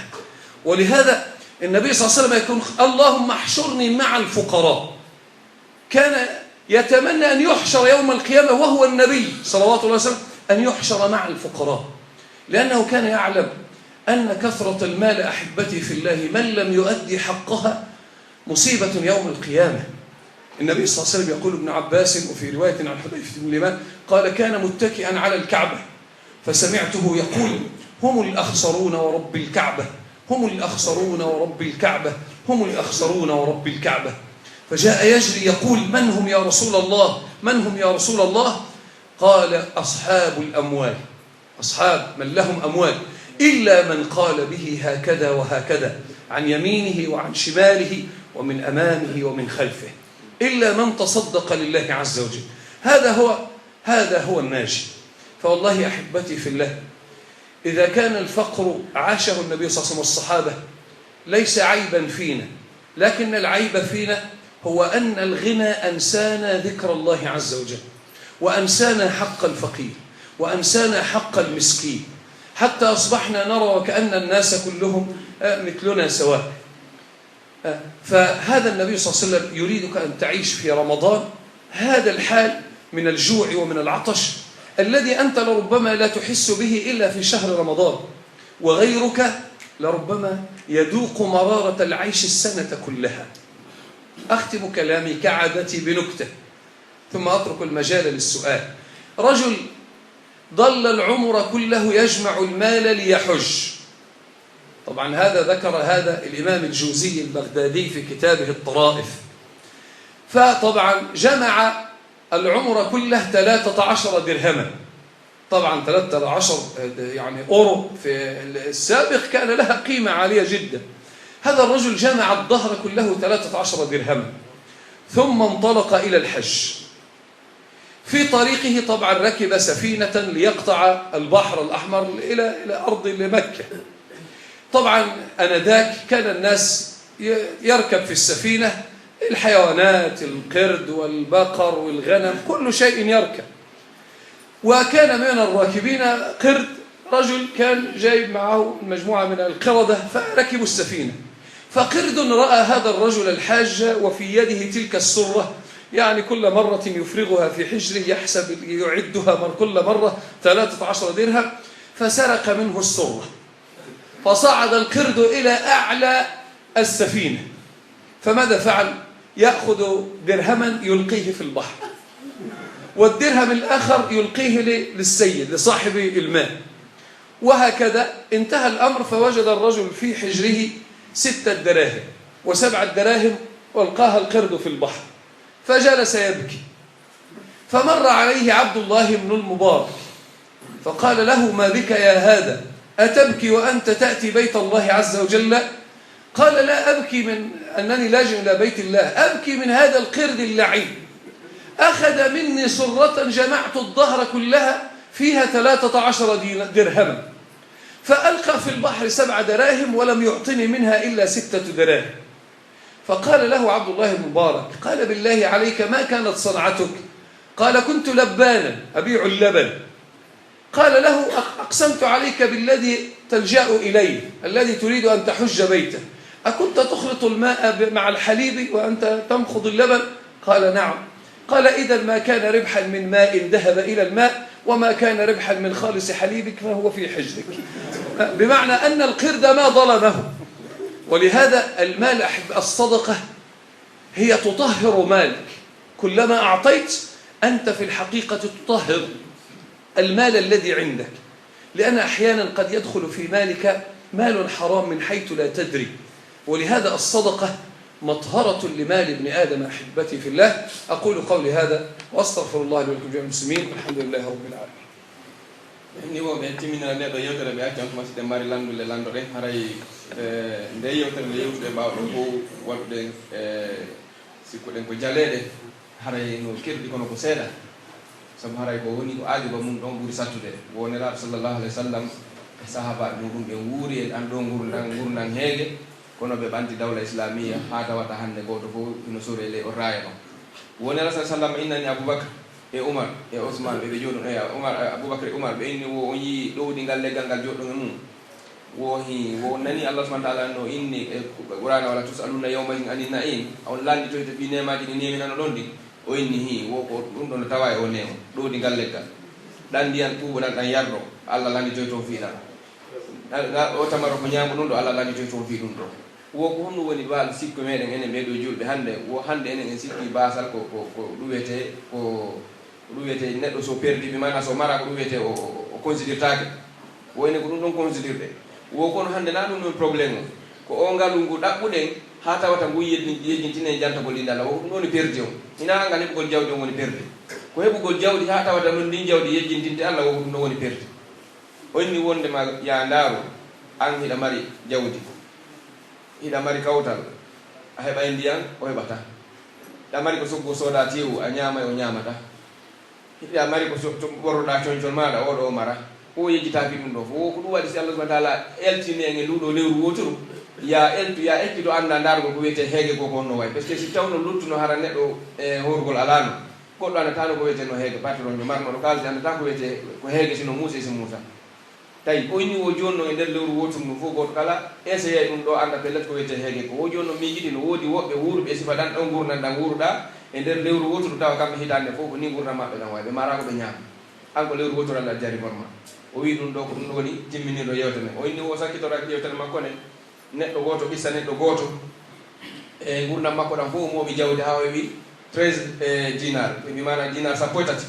ولهذا النبي صلى الله عليه وسلم يقول اللهم احشرني مع الفقراء. كان يتمنى أن يحشر يوم القيامة وهو النبي صلوات الله وسلم أن يحشر مع الفقراء، لأنه كان يعلم أن كثرة المال أحبتي في الله من لم يؤدي حقها مصيبة يوم القيامة. النبي صلى الله عليه وسلم يقول ابن عباس وفي رواية عن حذيفة بن اليمان قال كان متكئا على الكعبة فسمعته يقول هم الأخسرون ورب الكعبة، هم الأخسرون ورب الكعبة، هم الأخسرون ورب الكعبة. فجاء يجري يقول من هم يا رسول الله، من هم يا رسول الله؟ قال أصحاب الأموال، أصحاب من لهم أموال، إلا من قال به هكذا وهكذا عن يمينه وعن شماله ومن أمامه ومن خلفه، إلا من تصدق لله عز وجل. هذا هو الناجي. فوالله أحبتي في الله إذا كان الفقر عاشه النبي صلى الله عليه وسلم والصحابة ليس عيبا فينا، لكن العيب فينا هو أن الغنى أنسانا ذكر الله عز وجل، وأنسانا حق الفقير، وأنسانا حق المسكين، حتى أصبحنا نرى وكأن الناس كلهم مثلنا سواء. فهذا النبي صلى الله عليه وسلم يريدك أن تعيش في رمضان هذا الحال من الجوع ومن العطش الذي أنت لربما لا تحس به إلا في شهر رمضان، وغيرك لربما يذوق مرارة العيش السنة كلها. أختم كلامي كعادتي بنكتة ثم أترك المجال للسؤال. رجل ضل العمر كله يجمع المال ليحج. طبعا ذكر هذا الإمام الجوزي البغدادي في كتابه الطرائف. فطبعا جمع العمر كله 13 درهما. طبعا 13 يعني أورو في السابق كان لها قيمة عالية جدا. هذا الرجل جمع الدهر كله 13 درهما ثم انطلق إلى الحج. في طريقه طبعا ركب سفينة ليقطع البحر الأحمر إلى أرض مكة. طبعا أنذاك كان الناس يركب في السفينة الحيوانات، القرد والبقر والغنم، كل شيء يركب. وكان من الراكبين قرد، رجل كان جايب معه مجموعة من القردة فركبوا السفينة. فقرد رأى هذا الرجل الحاج وفي يده تلك السرة، يعني كل مرة يفرغها في حجره يحسب يعدها كل مرة 13 درهم، فسرق منه السرة. فصعد القرد إلى أعلى السفينة، فماذا فعل؟ يأخذ درهما يلقيه في البحر، والدرهم الآخر يلقيه للسيد لصاحب الماء، وهكذا انتهى الأمر. فوجد الرجل في حجره 6 دراهم و7 دراهم والقاها القرد في البحر، فجلس يبكي. فمر عليه عبد الله بن المبارك فقال له ما بك يا هذا، أتبكي وأنت تأتي بيت الله عز وجل؟ قال لا أبكي من أنني لاجئ إلى بيت الله، أبكي من هذا القرد اللعين، أخذ مني سرة جمعت الظهر كلها فيها 13 درهما، فألقى في البحر 7 دراهم ولم يعطني منها إلا 6 دراهم. فقال له عبد الله بن مبارك قال بالله عليك ما كانت صنعتك؟ قال كنت لبانا أبيع اللبن. قال له أقسمت عليك بالذي تلجأ إليه الذي تريد أن تحج بيته، أكنت تخلط الماء مع الحليب وأنت تمخض اللبن؟ قال نعم. قال إذا ما كان ربحا من ماء ذهب إلى الماء وما كان ربحا من خالص حليبك فهو في حجرك، بمعنى أن القرد ما ظلمه. ولهذا المال الصدقة هي تطهر مالك، كلما أعطيت أنت في الحقيقة تطهر المال الذي عندك، لأن أحيانا قد يدخل في مالك مال حرام من حيث لا تدري. ولهذا الصدقة مطهرة لمال ابن آدم أحبتي في الله. أقول قولي هذا وأستغفر الله لي ولكم جميع المسلمين، والحمد لله رب العالمين. ni wo be timina ne do yewtere be accan ko masde mari landude landore haray nde yewtere le yewtude bawdo ko wadde sikko den ko jalede haray no kirdi kono ko seeda sabu haray ko woni ko aadi ba mum don buri sattude wonira sallallahu alaihi wasallam e sahaba mum be wuuri e an do ngurdan heege kono be banti dawla islamiyya ha tawata hande goto ko no sore le o raaya no wonira sallallahu alaihi wasallam innani abubakar e Umar e Ousmane ɓe joɗum e Umar Aboubacry Umar ɓe inni wo on yii ɗowdi ngal leggal ngal joɗɗum e mum wo nani Allah subhanahu wa ta'ala no inni e Qur'ana wala tusaluna yawma idin anin na'im on landi to ɓi nemaji ɗi neminano ɗon ɗi o inni hi wo ko ɗum ɗon no tawa e o nemo ɗowdi ngal leggal ɗan ndiyan ɓuuɓo ɗan yarɗo Allah landi toye to fiiɗan o tamaro ko ñaamu ɗum ɗo Allah landi toye to fi ɗum ɗo wo ko honɗum woni baal sikku meɗen enen ɓeɗo julɓe hande enen en sikki basal ko ɗuwete ko ɗuwete neɗɗo so perdi ɓe mana so mara ko ɗuwete o considirtake woyne ko ɗum ɗon considirɗe wo kono hande na ɗum ɗon probléme o ko o ngalu ngu ɗaɓɓuɗen ha tawata ngu yejjintine jantagol ɗi dala wo ɗum ɗon perdi o ina ngal heɓugol jawdi on woni perdi ko heɓugol jawdi ha tawata non ndin jawdi yejjintinte Allah wo ɗum ɗon woni perdi o inni wondema ya ndaaru an hiɗa mari jawdi hiɗa mari kawtal a heɓa e ndiyan o heɓata hiɗa mari ko soggo sooda tewu a ñaama o ñaamata hiɗa mari ko ɓorroɗa coñcol maɗa oɗo o mara o yejjitaki ɗum ɗo fo ko ɗum waɗi si Allah subhanahu wa ta'ala eltini en e luɗo lewru wotoru ya ekkito anda ndargol ko wiyete heege ko honno way par ce que si tawno luttuno hara neɗɗo e horgol alano goɗɗo annatano ko wiyete no heege patronjo marnoɗo kalde annata ko wiyete ko heege sino muusa si muusa tawi o inni wo jonno e nder lewru wotum no fof goto kala essaye ɗum ɗo anda pellet ko wiyete heege ko wo jonno miijiɗi no woodi woɓɓe wuurɓe e sifa ɗan ɗon gurnan ɗan wuuruɗa e nder lewru wotoru tawa kamɓe hitande fof ko ni gurnan maɓɓe ɗan wawi ɓe mara ko ɓe ñaama an ko lewru wotoru Allah jari borma o wi ɗum ɗo ko ɗum ɗo woni timminiɗo yewtere o inni o sakkitoraki yewtere makko ne neɗɗo goto ɓissa neɗɗo goto e gurdam makko ɗam fof moɓi jawdi ha o wi 13 dinar ɓe mbimana dinar sappo e tati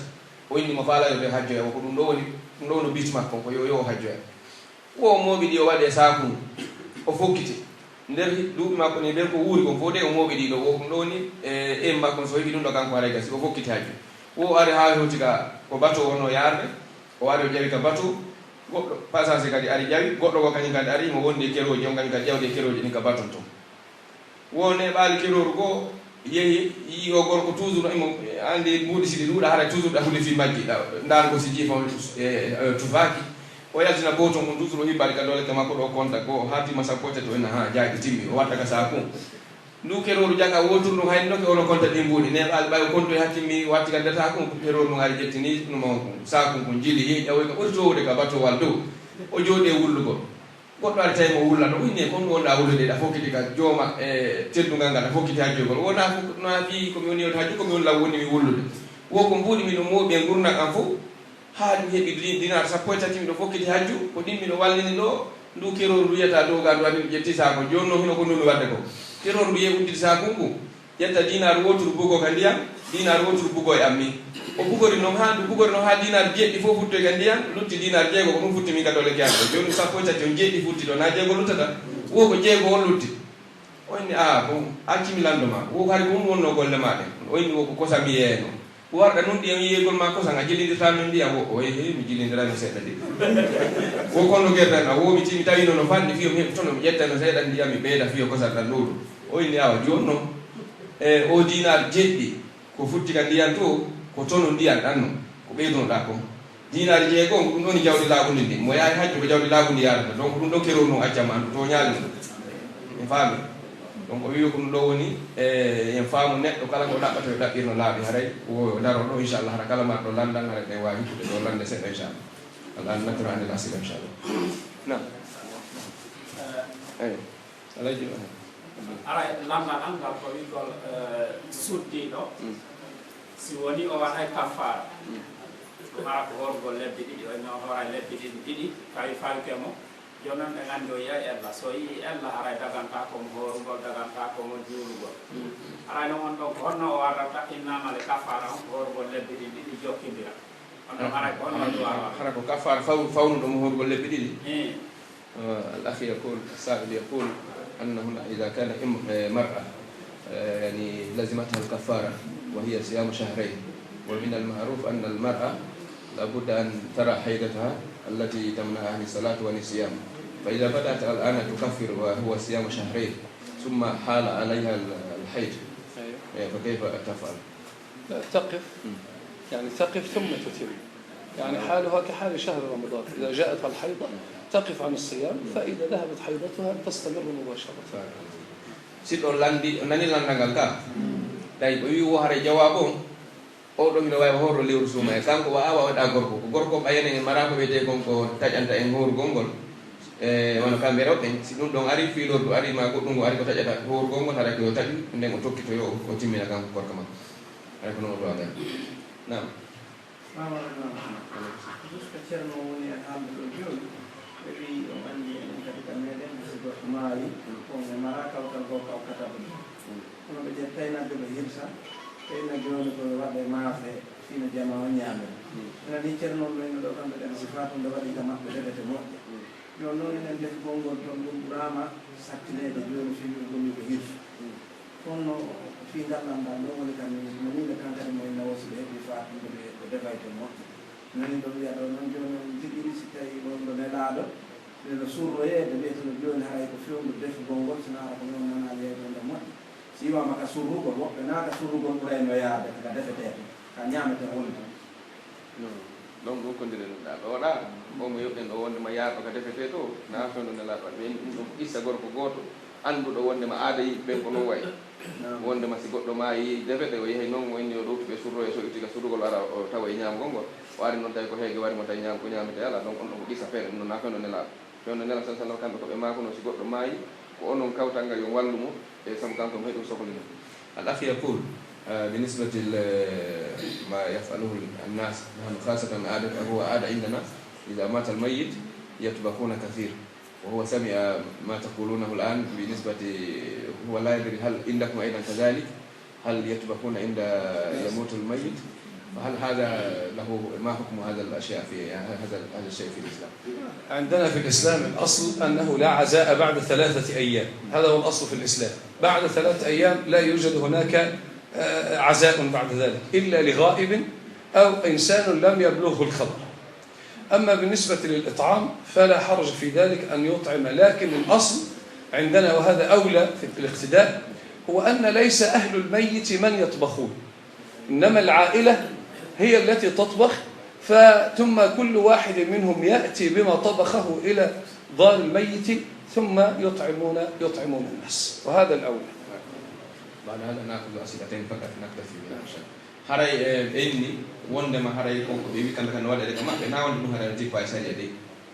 o inni mo faalayoɓe hajjoya o ko ɗum ɗo woni bit makko ko yo hajjoya wo moɓi ɗi o waɗe sakum o fokkiti nder duuɓi makko ni nder ko wuuri kon fof de o moɓi ɗi ɗo wo ɗum ɗo woni en makko so heɓi ɗum ɗo kanko haray gasi o fokkiti hajju wo ari ha hewti ka ko bateau wonno yarde o ari o ƴawi ka bateau goɗɗo passage kadi ari ƴawi goɗɗo ko kañum kadi ari mo wondi e keroji on kañum kadi ƴawde e keroji ɗin ka baton to wone ɓaali keroru goo yehi yi o gorko toujours imo andi mbuɗi siɗi ɗuuɗa hara toujours ɗa huuli fi majji ndargo si jiifa tufaki o yaltina goto mum toujours o hibbali ka dole ka makko ɗo compta ko hatima sappo tati o ina ha jaaɗi timmi o watta ka saku ndu keroru janga wotur ɗum hayno ke ono compta ɗi mbuɗi ne ɓaali ɓawi kontoye ha timmi watti ka ndeta kum keroru ɗum ari ƴettini ɗum saku kum jili yehi ƴawoy ka ɓuri towde ka batowal dow o jooɗi e wullugol goɗɗo ari tawi mo wulla no uyne kon wonɗa wullude ɗa fokkiti ka jooma e teddungal ngal a fokkiti hajjugol wona na fi komi woni yewde hajju komi woni law woni mi wullude wo ko mbuuɗi miɗo mooɓi e gurnak am fof ha ɗum heeɓi dinar sappo e tati miɗo fokkiti hajju ko ɗin miɗo wallini ɗo ndu keroru ndu yiyata dow ga ndu waɗi ƴetti sako joni no hino ko ndumi wadde ko keroru ndu yehi udditi sakungu ƴetta dinar wotoru bugo ka ndiyam dinar wotoru bugo e ammi o bugori noon ha ndu bugori noon ha dinar jeeɗɗi fof futtoy ka ndiyam lutti dinar jeego ko ɗum futti min ka dole keyanɗo joni sappo e tati on jeeɗɗi futti ɗo na jeego luttata wo ko jeego on lutti o inni ko accimi lando ma wo hari ko ɗum wonno golle maɗe o inni wo ko kosam yeeno o warɗa nun ɗiyam yiyegol ma kosan a jillidirta min ndiyam wo he mi jillidirani seeɗa ɗi wo konno guerɗan a wo mi timi tawino no fanɗi fiyo mi heɓi toon mi ƴettano seeɗa ndiyam mi ɓeyda fiyo kosam ɗan ɗowɗo o inni joni noon e o dinar jeeɗɗi ko futti ka ndiyam to ko tono ndiyam ɗan no ko ɓeydonoɗa ko dinar jeego ɗum ɗon jawdi laaɓundi ndi mo yahi hajju ko jawdi laaɓundi yarata donc ɗum ɗo keroru noon accama andu to ñaali no mi faami donc o wi ko ɗum ɗo woni en faamu neɗɗo kala ko ɗaɓɓata yo ɗaɓɓirno laaɓi haray o daro ɗo inchallah hara kala ma ɗo landan hara ɗe wawi hippude ɗo lande seeɗa inchallah allah natoro ande lasila inchallah na eyi alayji ara lamdal an ngal ko wigol suddiɗo si woni o waɗay kafara mara ko horgol lebbi ɗiɗi o hora lebbi ɗiɗi tawi falkemo joni noon ɓe gandi o yiya ella so yii ella haray daganta komo horugol daganta komo juulugol haray no won ɗon ko honno o warrata innamale kafara on horgol lebbi ɗiɗi jokkidira on ɗon haray ko honno duwa hara ko kafara fawnuɗo mo horgol lebbi ɗiɗi الأخي يقول السائل يقول أنه إذا كان مرأة يعني لزمتها الكفارة وهي صيام شهرين ومن المعروف أن المرأة لابد أن ترى حيضتها التي تمنعها عن الصلاة والصيام فإذا بدأت الآن تكفر وهو صيام شهرين ثم حال عليها الحيض فكيف تفعل؟ لا تقف يعني تقف ثم تتم يعني حالها كحال شهر رمضان إذا جاءتها الحيضة تقف عن الصيام فإذا ذهبت حيضتها تستمر مباشرة. سيدو لاندي ناني لانdangal ka tay bo wi wo hare jawabo o ɗo hino wawi horro lewru suuma e kanko wa awa waɗa gorko ko gorko ɓayene en mara ko wiyete kon ko taƴanta en horugol ngol e wono kamɓe rewɓe si ɗum ɗon ari fiilordu ari ma goɗɗum ngo ari ko taƴata horugol ngol haɗa ko yo taƴu nden o tokkito yo o timmina kanko gorko makko haɗa ko noon o ɗowaga nam jusque ceerno woni e haalde ɗo jooni ɓe wi on anndi enen kadi kam meɗen so goɗɗo maayi on e mara kawtal goo kawkata ɗum kono ɓe ƴen taynadde ɓe hirsa teyna jooni ko waɗe maafe fino jama o ñaamen enen ni ceerno ɗo ene ɗo kamɓe ɗen si fatunde waɗi ka maɓɓe defete moƴƴe joni noon enen defi gongol toon ɗum ɓurama sattineede jooni fimi gonni ko hirsa fonno fii ngallanɗa ɗo woni kam naniɓe kankadi moye nawosi ɓe heɓi fatunde ɓe defayte moƴƴe nani ɗo wiya ɗo noon joni on jiɗiri si tawi ɗon ɗo nelaaɗo eno surroyeede wiyeteno joni haray ko fewndu defugol ngol sinara ko noon nana yeydonde moƴƴe si wiwama ka surrugol woɓɓe naaka surrugol ɓurayno yaade ka defetee ka ñamete woni tan donc ɗum kondire ɗum ɗa ɗo waɗa omo yoɓɗen ɗo wondema yaaɗo ka defete to na fewndo nelaaɗo ɓe ɗum ɗum issa gorko gooto annduɗo wondema aada yimɓe ɓen ko noon wayi wondema si goɗɗo ma yi defete o yehi noon o inni o ɗowtuɓe surro e so itti ka surrugol ara o tawa e ñamgol ngol o ari noon tawi ko heege warimo tawi ñam ko ñamete ala donc on ɗon ko issa feere ɗum noon na fewndo nelaaɗo fewndo nela sa sallam kamɓe koɓe makono si goɗɗo maayi ko onon kawtalngal yo wallu mo e sabu kanko mo heɗum sohlino الأخ يقول بالنسبة ما يفعله الناس نحن خاصة هو عادة عندنا إذا مات الميت يطبخون كثير وهو سمع ما تقولونه الآن بالنسبة هو لا يدري هل عندكم أيضا كذلك هل يطبخون عند يموت الميت فهل هذا له ما حكم هذا الأشياء في هذا الشيء في الإسلام؟ عندنا في الإسلام الأصل أنه لا عزاء بعد 3 أيام هذا هو الأصل في الإسلام بعد 3 أيام لا يوجد هناك عزاء بعد ذلك إلا لغائب أو إنسان لم يبلغه الخبر أما بالنسبة للإطعام فلا حرج في ذلك أن يطعم لكن الأصل عندنا وهذا أولى في الاقتداء هو أن ليس أهل الميت من يطبخون إنما العائلة هي التي تطبخ ثم كل واحد منهم يأتي بما طبخه إلى دار الميت ثم يطعمون الناس وهذا الأولى بعد هذا نأخذ أسئلتين فقط نكتفي بها إن شاء الله haray enni wondema haray konko ɓe wi kamɓe kan waɗede ka maɓɓe na wonde ɗum haray jippa e sari de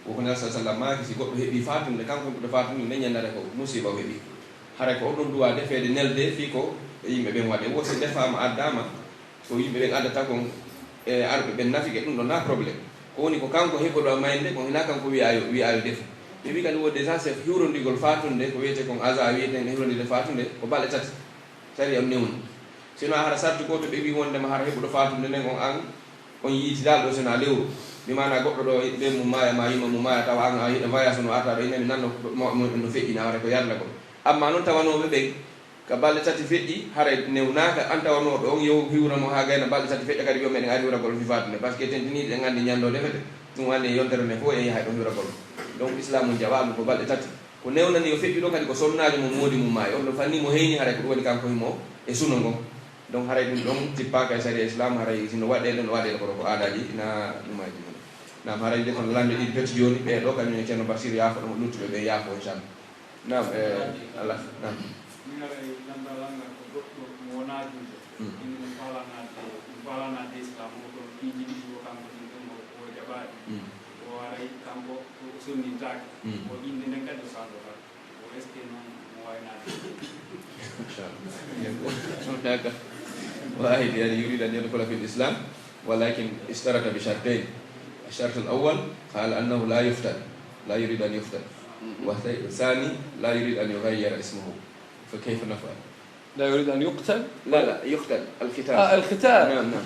koko nel sa sallam maki si goɗɗo heeɓi fatumde kanko ɓuɗo fatumde nde ñandata ko musiba o heeɓi haray ko oɗon duwa defede nelde fii ko yimɓe ɓen waɗe wosi defama addama ko yimɓe ɓen addata kon e arɓe ɓen nafike ɗum ɗo na probléme ko woni ko kanko heɓoɗo mayde ko hina kanko wiyayo defu ɓe wi kadi wo déjà c'est hiwrondigol fatunde ko wiyete kon asa wiyeten hiwrondide fatunde ko balɗe tati sari am newnu sino hara sarti goto ɓe wi wondema hara heɓuɗo fatumde nden on an on yiitidal ɗo sona lewru mi mana goɗɗo ɗo ɓe mum maya ma yima mum maya tawa an a yiɗa voyage no ata ɗo inami nanno no feƴƴina wara ko yarla ko amma noon tawanoɓe ɓen ka balɗe tati feƴƴi hara newnaka an tawanoɓe on yo hiwramo ha gayna balɗe tati feƴƴa kadi yo meɗen ari hiwragol fi fatunde par ce que tentiniɗe ɗen andi ñando defete ɗum wande yontere nde fof en yahay ɗo hiwragol donc islam jawaɗum ko balɗe tati ko newnani yo feƴƴi ɗo kadi ko sonnajo mum moodi mum mayi on ɗo fanni mo heyni hara ko ɗum woni kanko himo e suno ngon donc haray ɗum ɗon tippaka e sari islam haray sino waɗele no waɗele koɗo ko aadaji na ɗumaji mum nam haray de kono lamɓe ɗiɗi peti joni ɓe ɗo kañum e ceerno basir yaafo ɗum luttuɓe ɓe yaafo inchallah nam allah nam minare landalanga ko goɗɗo mo wona julɗo ɗum falanade islam o ɗon piiji ɗiɗi o kanko ɗum ɗum o jaɓaɗi o waray kanko o sonnintaki o inde nden kadi o sandotat o est ce que noon mo waynade inchallah واحد يعني يريد أن يدخل في الإسلام ولكن اشترك بشرطين الشرط الأول قال أنه لا يفتن لا يريد أن يفتن والثاني لا يريد أن يغير اسمه فكيف نفعل؟ لا يريد أن يقتل؟ لا يقتل الختان الختان نعم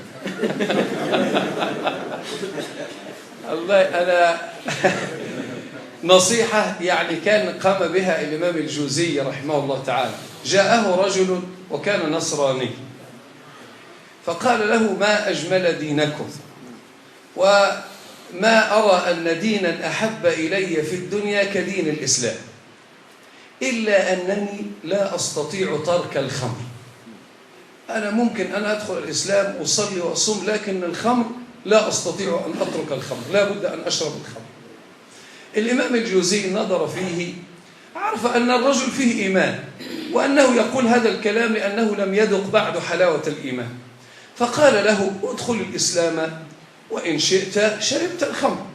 الله أنا نصيحة يعني كان قام بها الإمام الجوزي رحمه الله تعالى جاءه رجل وكان نصراني فقال له ما أجمل دينكم وما أرى أن دينا أحب إلي في الدنيا كدين الإسلام إلا أنني لا أستطيع ترك الخمر أنا ممكن أن أدخل الإسلام أصلي وأصوم لكن الخمر لا أستطيع أن أترك الخمر لا بد أن أشرب الخمر الإمام الجوزي نظر فيه عرف أن الرجل فيه إيمان وأنه يقول هذا الكلام لأنه لم يذق بعد حلاوة الإيمان فقال له ادخل الإسلام وإن شئت شربت الخمر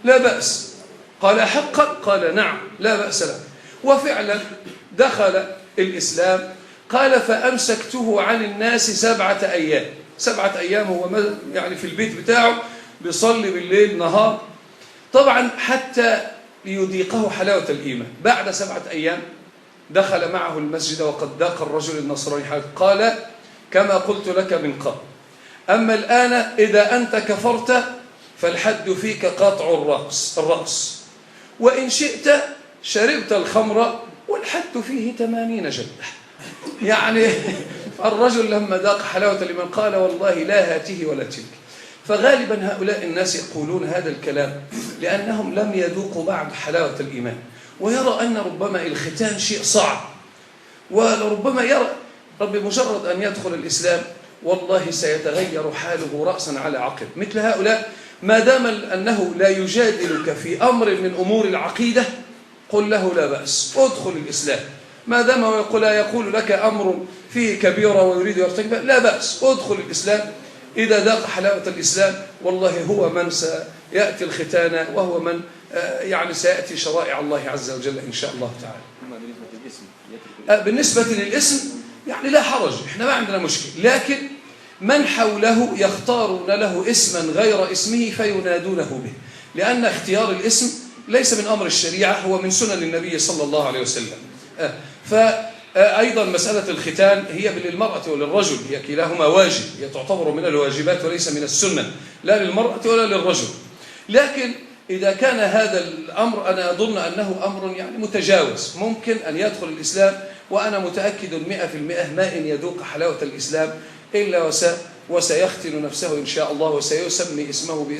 لا بأس. قال حقا؟ قال نعم لا بأس له. وفعلا دخل الإسلام. قال فأمسكته عن الناس 7 أيام. 7 أيام هو يعني في البيت بتاعه بيصلي بالليل نهار، طبعا حتى ليذيقه حلاوة الإيمان. بعد 7 أيام دخل معه المسجد وقد ذاق الرجل النصراني. قال كما قلت لك من قبل، أما الآن إذا أنت كفرت فالحد فيك قطع الرأس، وإن شئت شربت الخمر والحد فيه 80 جلدة. يعني الرجل لما ذاق حلاوة الإيمان قال والله لا هاته ولا تلك. فغالبا هؤلاء الناس يقولون هذا الكلام لأنهم لم يذوقوا بعد حلاوة الإيمان، ويرى أن ربما الختان شيء صعب، ولربما يرى بمجرد أن يدخل الإسلام والله سيتغير حاله رأسا على عقب. مثل هؤلاء ما دام أنه لا يجادلك في أمر من أمور العقيدة قل له لا بأس ادخل الإسلام. ما دام يقول لك أمر فيه كبيرة ويريد يرتكبه لا بأس ادخل الإسلام. إذا ذاق حلاوة الإسلام والله هو من سيأتي الختان، وهو من يعني سيأتي شرائع الله عز وجل إن شاء الله تعالى. بالنسبة للاسم يعني لا حرج، إحنا ما عندنا مشكلة، لكن من حوله يختارون له اسما غير اسمه فينادونه به، لأن اختيار الاسم ليس من أمر الشريعة، هو من سنن النبي صلى الله عليه وسلم. فأيضا مسألة الختان هي للمرأة وللرجل، هي كلاهما واجب، هي تعتبر من الواجبات وليس من السنة، لا للمرأة ولا للرجل. لكن إذا كان هذا الأمر أنا أظن أنه أمر يعني متجاوز، ممكن أن يدخل الإسلام، وأنا متأكد 100% ما إن يذوق حلاوة الإسلام إلا وسيختن نفسه إن شاء الله، وسيسمي اسمه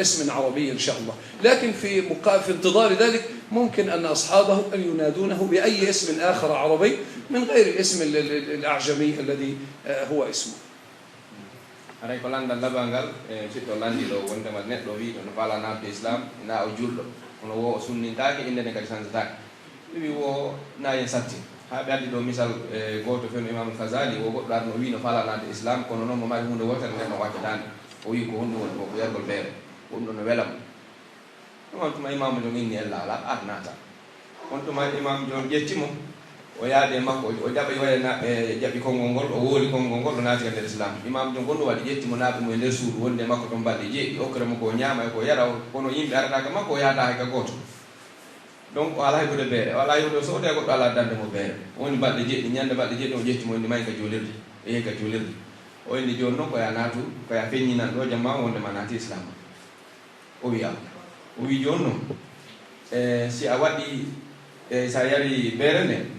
اسم عربي إن شاء الله. لكن في انتظار ذلك ممكن أن أصحابه أن ينادونه بأي اسم آخر عربي من غير الاسم الأعجمي الذي هو اسمه. aray ko landal labangal sitto landiɗo wondema neɗɗo wiɗo no faala nabde islam na o julɗo ono wo o sunnintaki indede kadi sansataki ɗumi wo na yen satti ha ɓe addi ɗo misal goto fen imam Ghazali wo goɗɗo arno wi no faala nabde islam kono noon mo mari hunde wotere nden no waccatande o wi ko honɗum woni ko yargol ɓeere ɗum ɗo no welamo on tuma imam jon inni ella ala nata on tuma imam jon ƴettimo o yaade makko o jaɓa wayna jaɓi konngol ngol o wooli konngol ngol o naati e nder islam. Imam jon gonɗo waɗi ƴettimo naaɓe mo e nder suudu wonde makko ɗon balɗe jeeɗi okkaremo ko ñaama e ko yara kono yimɓe arataka makko o yaata hay ka gooto, donc o ala heɓude beere, o ala heɓude sowde goɗɗo ala dande mo beere, woni balɗe jeeɗi ñande balɗe jeeɗi o ƴettimo indi mayi ka joolirde e yehi ka joolirde o indi jooni noon koya naatu koya feññinan ɗo jamma wondema naati islam. O wiya o wi jooni noon si a waɗi sa yari beere nde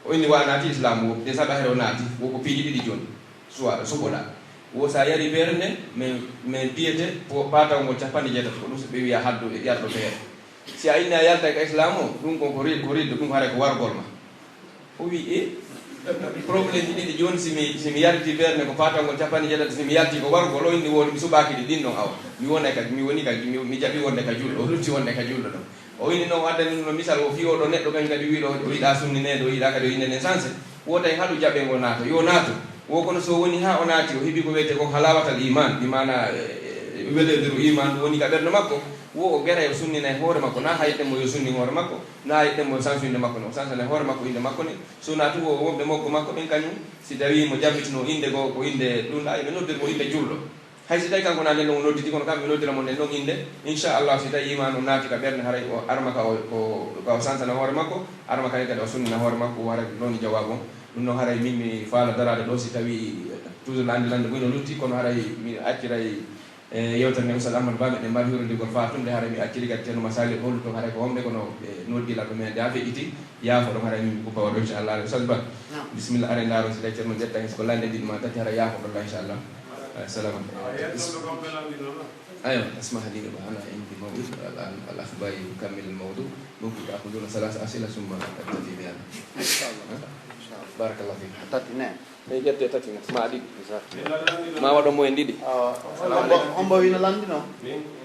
o inni wa naati islam wo de saɓa hede o naati woko piiji ɗiɗi joni soit suɓoɗa wo sa yari beere nde mais biyete pataw ngol 90 ko ɗum so ɓe wiya haddu e ƴarɗo beere. Si a inni a yalta ka islam o ɗum ko ridde ɗum haara ko wargol ma. O wi probléme ji ɗiɗi joni simi yalti beere nde ko pataw ngol 90 simi yalti ko wargol o inni wo mi suɓaki ɗi ɗin ɗon awa mi wonay ka mi woni ka mi jaɓi wonde ka julɗo o lutti wonde ka julɗo ɗon o ini noon addani ɗum no misal o fi oɗo neɗɗo kañ kadi wiiɗo o yiɗa sunninede o yiɗa kadi o yinene sensé wotay haɗu jaɓe ngo naata yo naatu wo kono so woni ha o naati o heeɓi ko wiyete ko halawatal iman imana welediru iman ɗum woni ka ɓerɗo makko wo o gueɗa o sunnina e hoore makko na hayɗenmo yo sunni hoore makko na hayɗenmo sansuinde makko ne o sansana hoore makko inde makko ne so naatu o wonɓe moggo makko ɓen kañum si tawi mo jabbitino inde goo ko inde ɗumɗa eɓe noddirmo inde julɗo hay si tawi kanko na nden ɗon o nodditi kono kamɓe noddiramo nden ɗon inde inchallah si tawi iman o naati ka ɓerde haray o arma ka o sansana hoore makko arma kadi kadi o sunnina hoore makko o haray ɗon jawab on ɗum noon haray min mi faala darade ɗo si tawi toujours andi lande ɓuyno lutti kono haray mi acciray yewtere nde misal Amadou Ba meɗen mbawi hirodigol fatumde haray mi acciri kadi ceerno Masali holluto haray ko homɓe kono noddilaɗo men de ha feƴƴiti yaafo ɗon haray min kuppa waɗo inchallah Ustad Ba bisimilla are ndaro si tawi ceerno ƴetta so ko lande ɗiɗi ma tati haray yaafo ɗon inchallah. السلام ايوه اسمح لي انا عندي موضوع الان الاخبار يكمل الموضوع ممكن تاخذون 3 اسئله ثم ابتدي بها ان شاء الله. بارك الله فيك. حطيت نعم هي جت تاتي اسمع دي ما وضو مو اندي دي. امبو وين لاندي نو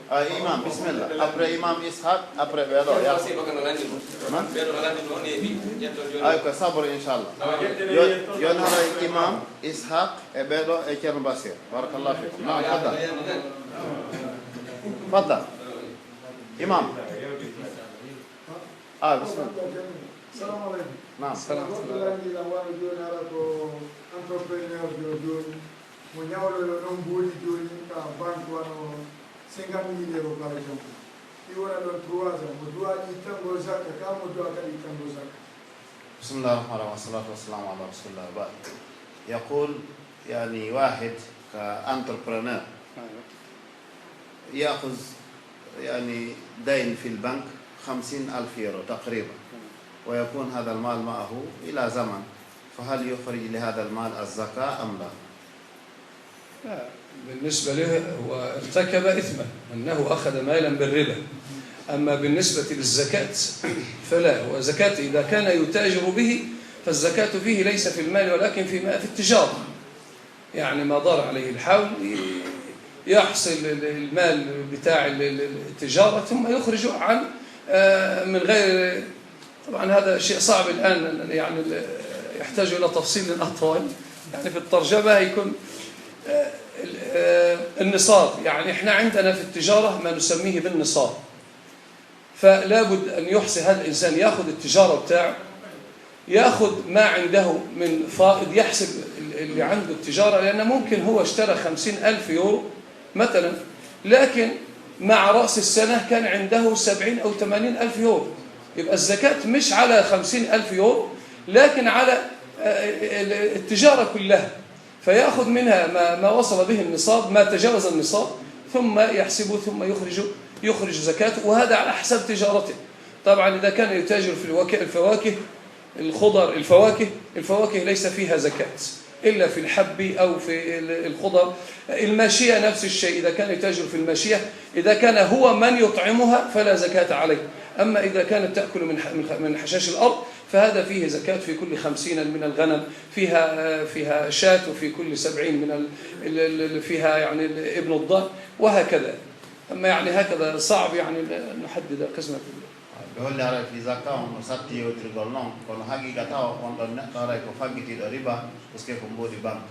Imam, bismillah. Après Imam Ishaq, après Bedo. Ay ko sabr inshallah. Yon haray Imam Ishaq e Bedo e Cerno Basir. Barakallahu fikum. Naam, faddal. Faddal. Imam. Bismillah. Assalamu alaikum. Naam. Entrepreneur joni mo ñawlo yo non booli joni ka banque wano 50 000 euros par exemple i wona ɗon 3 ans mo duwaɗi tango zakka ka mo duwa kadi tango zakka. بسم الله الرحمن الرحيم والصلاة والسلام على رسول الله بعد. يقول يعني واحد كأنتربرنور يأخذ يعني دين في البنك 50,000 يورو تقريبا، ويكون هذا المال معه إلى زمن، فهل يخرج لهذا المال الزكاة أم لا؟ لا، بالنسبة له هو ارتكب إثما أنه أخذ مالا بالربا. أما بالنسبة للزكاة فلا، وزكاة إذا كان يتاجر به فالزكاة فيه ليس في المال ولكن في التجارة. يعني ما دار عليه الحول يحصل المال بتاع التجارة ثم يخرج عن من غير، طبعا هذا شيء صعب الآن يعني يحتاج إلى تفصيل أطول. يعني في الترجمة يكون النصاب، يعني احنا عندنا في التجارة ما نسميه بالنصاب، فلا بد أن يحصي هذا الإنسان يأخذ التجارة بتاعه، يأخذ ما عنده من فائض، يحسب اللي عنده التجارة، لأنه ممكن هو اشترى 50,000 يورو مثلا، لكن مع رأس السنة كان عنده 70 أو 80,000 يورو، يبقى الزكاة مش على 50,000 يورو لكن على التجارة كلها، فيأخذ منها ما وصل به النصاب، ما تجاوز النصاب، ثم يحسبه ثم يخرج زكاته، وهذا على حسب تجارته. طبعا إذا كان يتاجر في الفواكه الخضر، الفواكه ليس فيها زكاة إلا في الحب أو في الخضر. الماشية نفس الشيء، إذا كان يتاجر في الماشية إذا كان هو من يطعمها فلا زكاة عليه. أما إذا كانت تأكل من حشاش الأرض فهذا فيه زكاة. في كل 50 من الغنم فيها شاة، وفي كل 70 من فيها يعني ابن الضأن، وهكذا. أما يعني هكذا صعب يعني نحدد قسمة. بيقول لي على في زكاة ونصتي وترجل نون كون حقيقة وان نقرأ كفاجتي الربا بس كيف مبودي بنك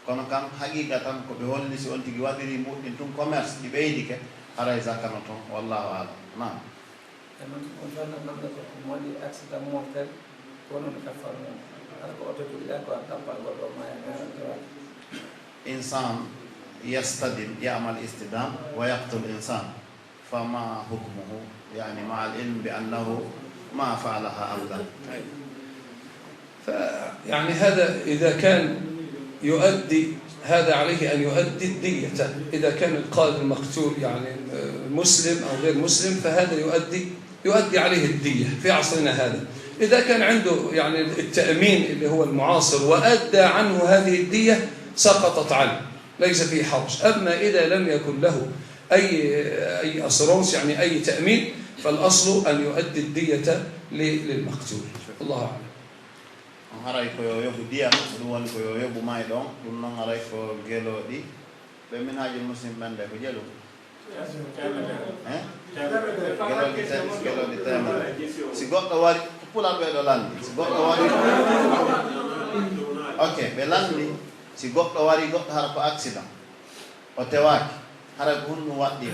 كون كان حقيقة كو بيقول لي سؤال تيجي وادري مو انتم كوميرس تبيدي كه على زكاة نتون والله أعلم. نعم. تمام. وإن نبدأ كمودي أكثر موتر كونوا نكفرون أنا كأوتو تقول لك وأتابع الوضع ما يعني. إنسان يستدم يعمل استدام ويقتل إنسان فما حكمه يعني مع العلم بأنه ما فعلها أبدا؟ يعني هذا إذا كان يؤدي، هذا عليه أن يؤدي الدية. إذا كان القائد المقتول يعني مسلم أو غير مسلم فهذا يؤدي عليه الدية في عصرنا هذا. إذا كان عنده يعني التأمين اللي هو المعاصر وأدى عنه هذه الدية سقطت عنه، ليس فيه حرج. أما إذا لم يكن له أي أسرونس يعني أي تأمين فالأصل أن يؤدي الدية للمقتول. الله أعلم. haray ko yobu diya dum woni ko yobu may don dum non haray ko gelo di be minaaji muslim bande ko jelu gelo di tema si goddo wari pulan be do landi si goddo wari okay be landi si goddo wari goddo har ko accident o tewaki haray ko hunno waddi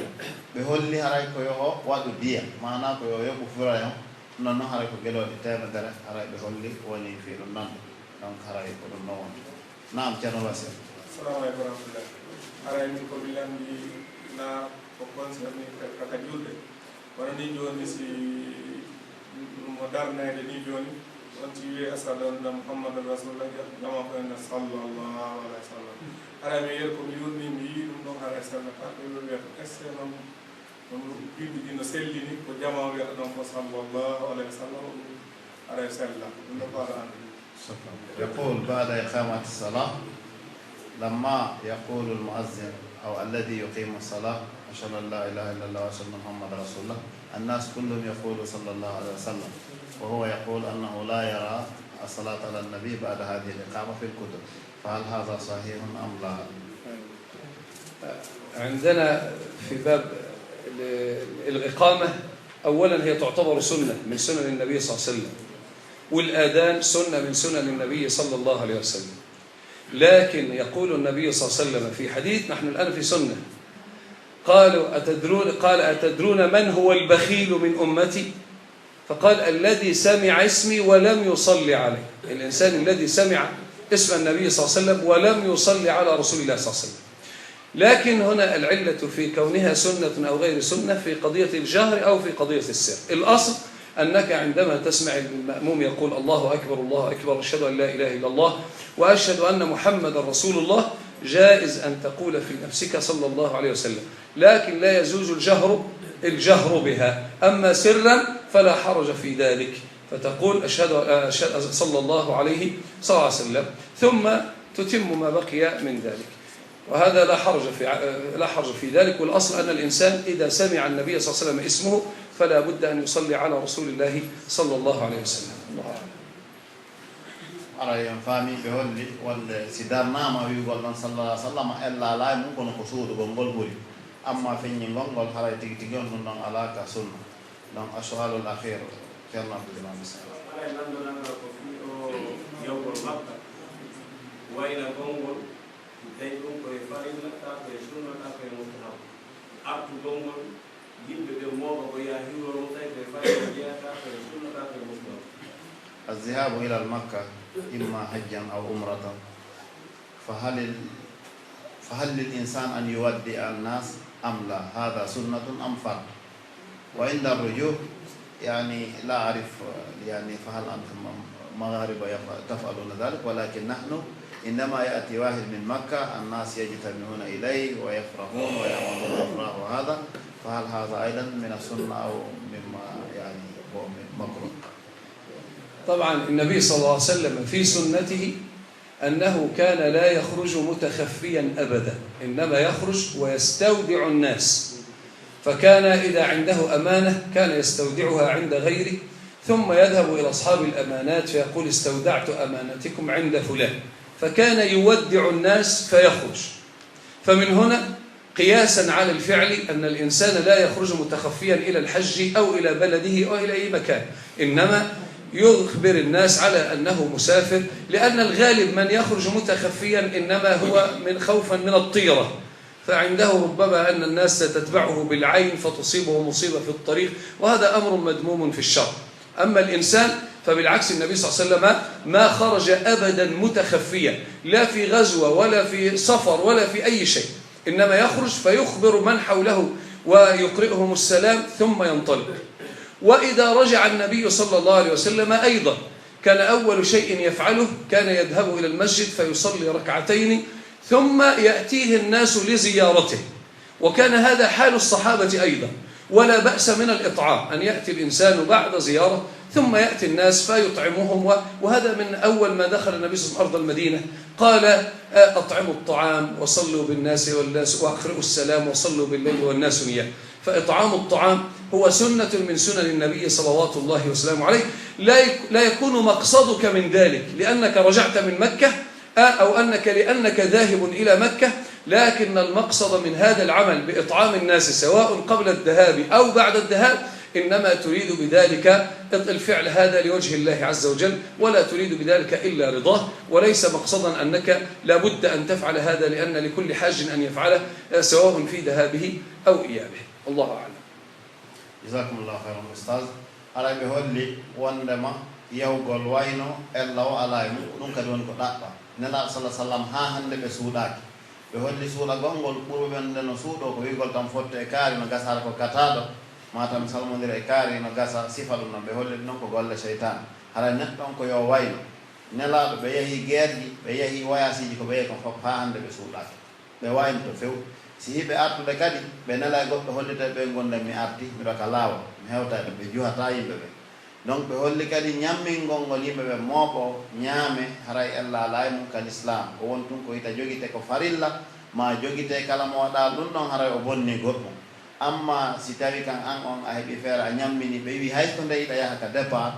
be holli haray ko yo wadu diya mana ko yobu furayo non haray ko gelode temedere haray be holli woni fi dum non donc haray ko dum non. Naam, Cerno Basir. Assalamu alaykum wa rahmatullah. Haray ni ko bilandi na ko concerne ka julde wala ni joni si moderne ni joni on ti wi asallallahu muhammadur rasulullah jama ko en sallallahu alaihi wasallam. Haray mi yer ko mi yurni mi dum don haray sallallahu alaihi wasallam ko excellent on bindi dino sellini ko jama wi don ko sallallahu alaihi wasallam عليه وسلم. يقول بعد إقامة الصلاة لما يقول المؤذن أو الذي يقيم الصلاة أشهد أن لا إله إلا الله وأشهد أن محمد رسول الله، الناس كلهم يقولوا صلى الله عليه وسلم، وهو يقول أنه لا يرى الصلاة على النبي بعد هذه الإقامة في الكتب، فهل هذا صحيح أم لا؟ عندنا في باب الإقامة أولا هي تعتبر سنة من سنن النبي صلى الله عليه وسلم، والآذان سنة من سنن النبي صلى الله عليه وسلم. لكن يقول النبي صلى الله عليه وسلم في حديث، نحن الآن في سنة، قال أتدرون من هو البخيل من أمتي؟ فقال الذي سمع اسمي ولم يصلي عليه. الإنسان الذي سمع اسم النبي صلى الله عليه وسلم ولم يصلي على رسول الله صلى الله عليه وسلم. لكن هنا العلة في كونها سنة أو غير سنة في قضية الجهر أو في قضية السر. الأصل أنك عندما تسمع المأموم يقول الله أكبر الله أكبر أشهد أن لا إله إلا الله وأشهد أن محمد رسول الله، جائز أن تقول في نفسك صلى الله عليه وسلم، لكن لا يجوز الجهر بها. أما سرا فلا حرج في ذلك، فتقول أشهد صلى الله عليه وسلم ثم تتم ما بقي من ذلك، وهذا لا حرج في ذلك. والأصل أن الإنسان إذا سمع النبي صلى الله عليه وسلم اسمه فلا بد أن يصلي على رسول الله صلى الله عليه وسلم. الله أعلم. على ينفامي بهولي والسيدنا ما يقول صلى الله عليه وسلم إلا لا ممكن قصود بنقول بولي، أما في نقول حرا تيجون من على كسنة. لأن السؤال الأخير كنا بدنا نسأل. على نندنا يوم المقطع وين قوم تيجون كيفارين لا كيسون لا كيموتهم أبدون جيب بموضوع وياهيو روتاي كيفارين جاء كيسون لا كيموتهم. الذهاب إلى المكة إما حجا أو عمرة، فهل للإنسان أن يودع الناس أم لا؟ هذا سنة أم فرض؟ وعند الرجوع يعني لا أعرف يعني فهل أنتم مغاربة تفعلون ذلك، ولكن نحن عندما يأتي واحد من مكة الناس يجتمعون إليه ويفرحون ويعملون أفراح وهذا، فهل هذا أيضا من السنة أو مما يعني هو مكروه؟ طبعا النبي صلى الله عليه وسلم في سنته أنه كان لا يخرج متخفيا أبدا، إنما يخرج ويستودع الناس. فكان إذا عنده أمانة كان يستودعها عند غيره، ثم يذهب إلى أصحاب الأمانات فيقول استودعت أمانتكم عند فلان، فكان يودع الناس فيخرج. فمن هنا قياسا على الفعل أن الإنسان لا يخرج متخفيا إلى الحج أو إلى بلده أو إلى أي مكان، إنما يخبر الناس على أنه مسافر، لأن الغالب من يخرج متخفيا إنما هو من خوفا من الطيرة، فعنده ربما أن الناس ستتبعه بالعين فتصيبه مصيبة في الطريق، وهذا أمر مذموم في الشرع. أما الإنسان فبالعكس النبي صلى الله عليه وسلم ما خرج أبدا متخفيا، لا في غزوة ولا في سفر ولا في أي شيء، إنما يخرج فيخبر من حوله ويقرئهم السلام ثم ينطلق. وإذا رجع النبي صلى الله عليه وسلم أيضا كان أول شيء يفعله كان يذهب إلى المسجد فيصلي ركعتين ثم يأتيه الناس لزيارته، وكان هذا حال الصحابة أيضا. ولا بأس من الإطعام، أن يأتي الإنسان بعد زيارة ثم يأتي الناس فيطعمهم، وهذا من أول ما دخل النبي صلى الله عليه وسلم أرض المدينة قال أطعموا الطعام وصلوا بالناس وأقرئوا السلام وصلوا بالليل والناس نيام. فإطعام الطعام هو سنة من سنن النبي صلوات الله وسلامه عليه. لا يكون مقصدك من ذلك لأنك رجعت من مكة أو لأنك ذاهب إلى مكة، لكن المقصد من هذا العمل بإطعام الناس سواء قبل الذهاب أو بعد الذهاب إنما تريد بذلك الفعل هذا لوجه الله عز وجل، ولا تريد بذلك إلا رضاه، وليس مقصدا أنك لابد أن تفعل هذا لأن لكل حاج أن يفعله سواء في ذهابه أو إيابه. الله أعلم. جزاكم الله خيرا أستاذ. على بهولي وندما يوغل واينو إلا وعلى نونك دون كداقا نلا صلى الله عليه وسلم ها هند بسوداك بهولي سودا غونغول بورو بندن سودو كو يغول تام فوت كاري no gasar ko katado matam salmondire kari no gasa sifalu no بهولي non ko golle shaytan hala net don ko yo wayno nela be yahi gerdi be yahi wayasiji ko be ko fop ha hande be suudaki be wayno to few si be artude kadi be nela goddo hollita be gonda mi arti mi raka lawo mi hewta be juhata yimbe be donc be holli kadi nyammi ngongol yimbe be mobo nyame haray alla lay mum kan islam ko wontun ko ita jogite ko farilla ma jogite kala mo da dun non haray o bonni goddo. Amma si tawi kan an on a hebi fera nyammini be wi hay ko ndey da yaha ka départ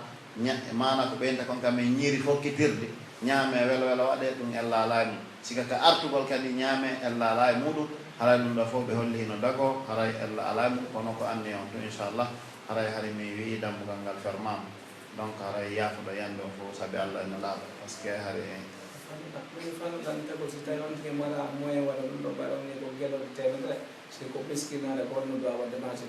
mana ko benta kon kam nyiri fokkitirde nyame welo welo wade dum alla lay mum sika ka artugol kadi nyame alla lay mudum haray ɗum ɗo fof ɓe holli hino dago haray allah alami kono ko anni on to inchallah haray hari mi wi dammugal ngal fermama donc haray yaafuɗo yande o fof saabi allah ene laaɓa par ce que hari ɗum fano tan tago so tawi on tigi mala moyen waɗa ɗum ɗo ɓaɗa ni ko gueɗoɗe temedere si ko ɓeskinade ko honno duwa wadde marché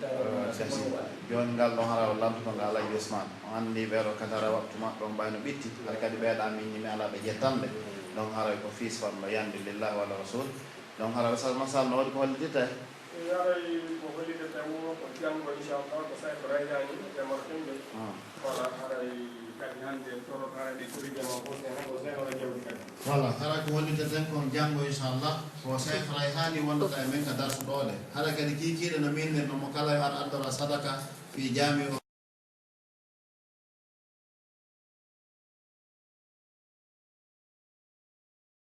joni ngal ɗon hara o lamtoto ngal alaji ousmane o anndi ɓeeɗo katara wattu maɓɓe on mbayno ɓitti hay kadi ɓeeɗa min ñimi ala ɓe ƴettanɓe donc haray ko fils famno yande lillahi walla rasul donc haray sal masal no waɗi ko hollititta yaray ko hollidata wo ko janngo inchallah ko say ko raydani demor himɓe voilà haray kadi hannde torot arani kurigema fof ko say wona jawdi kadi voilà haray ko hollitaten kon janngo inchallah ko cheikh ray hani wondata e men ka darsuɗoɗe haɗa kadi kikiɗe no minnirno mo kala yo ar addora sadaka fi jami o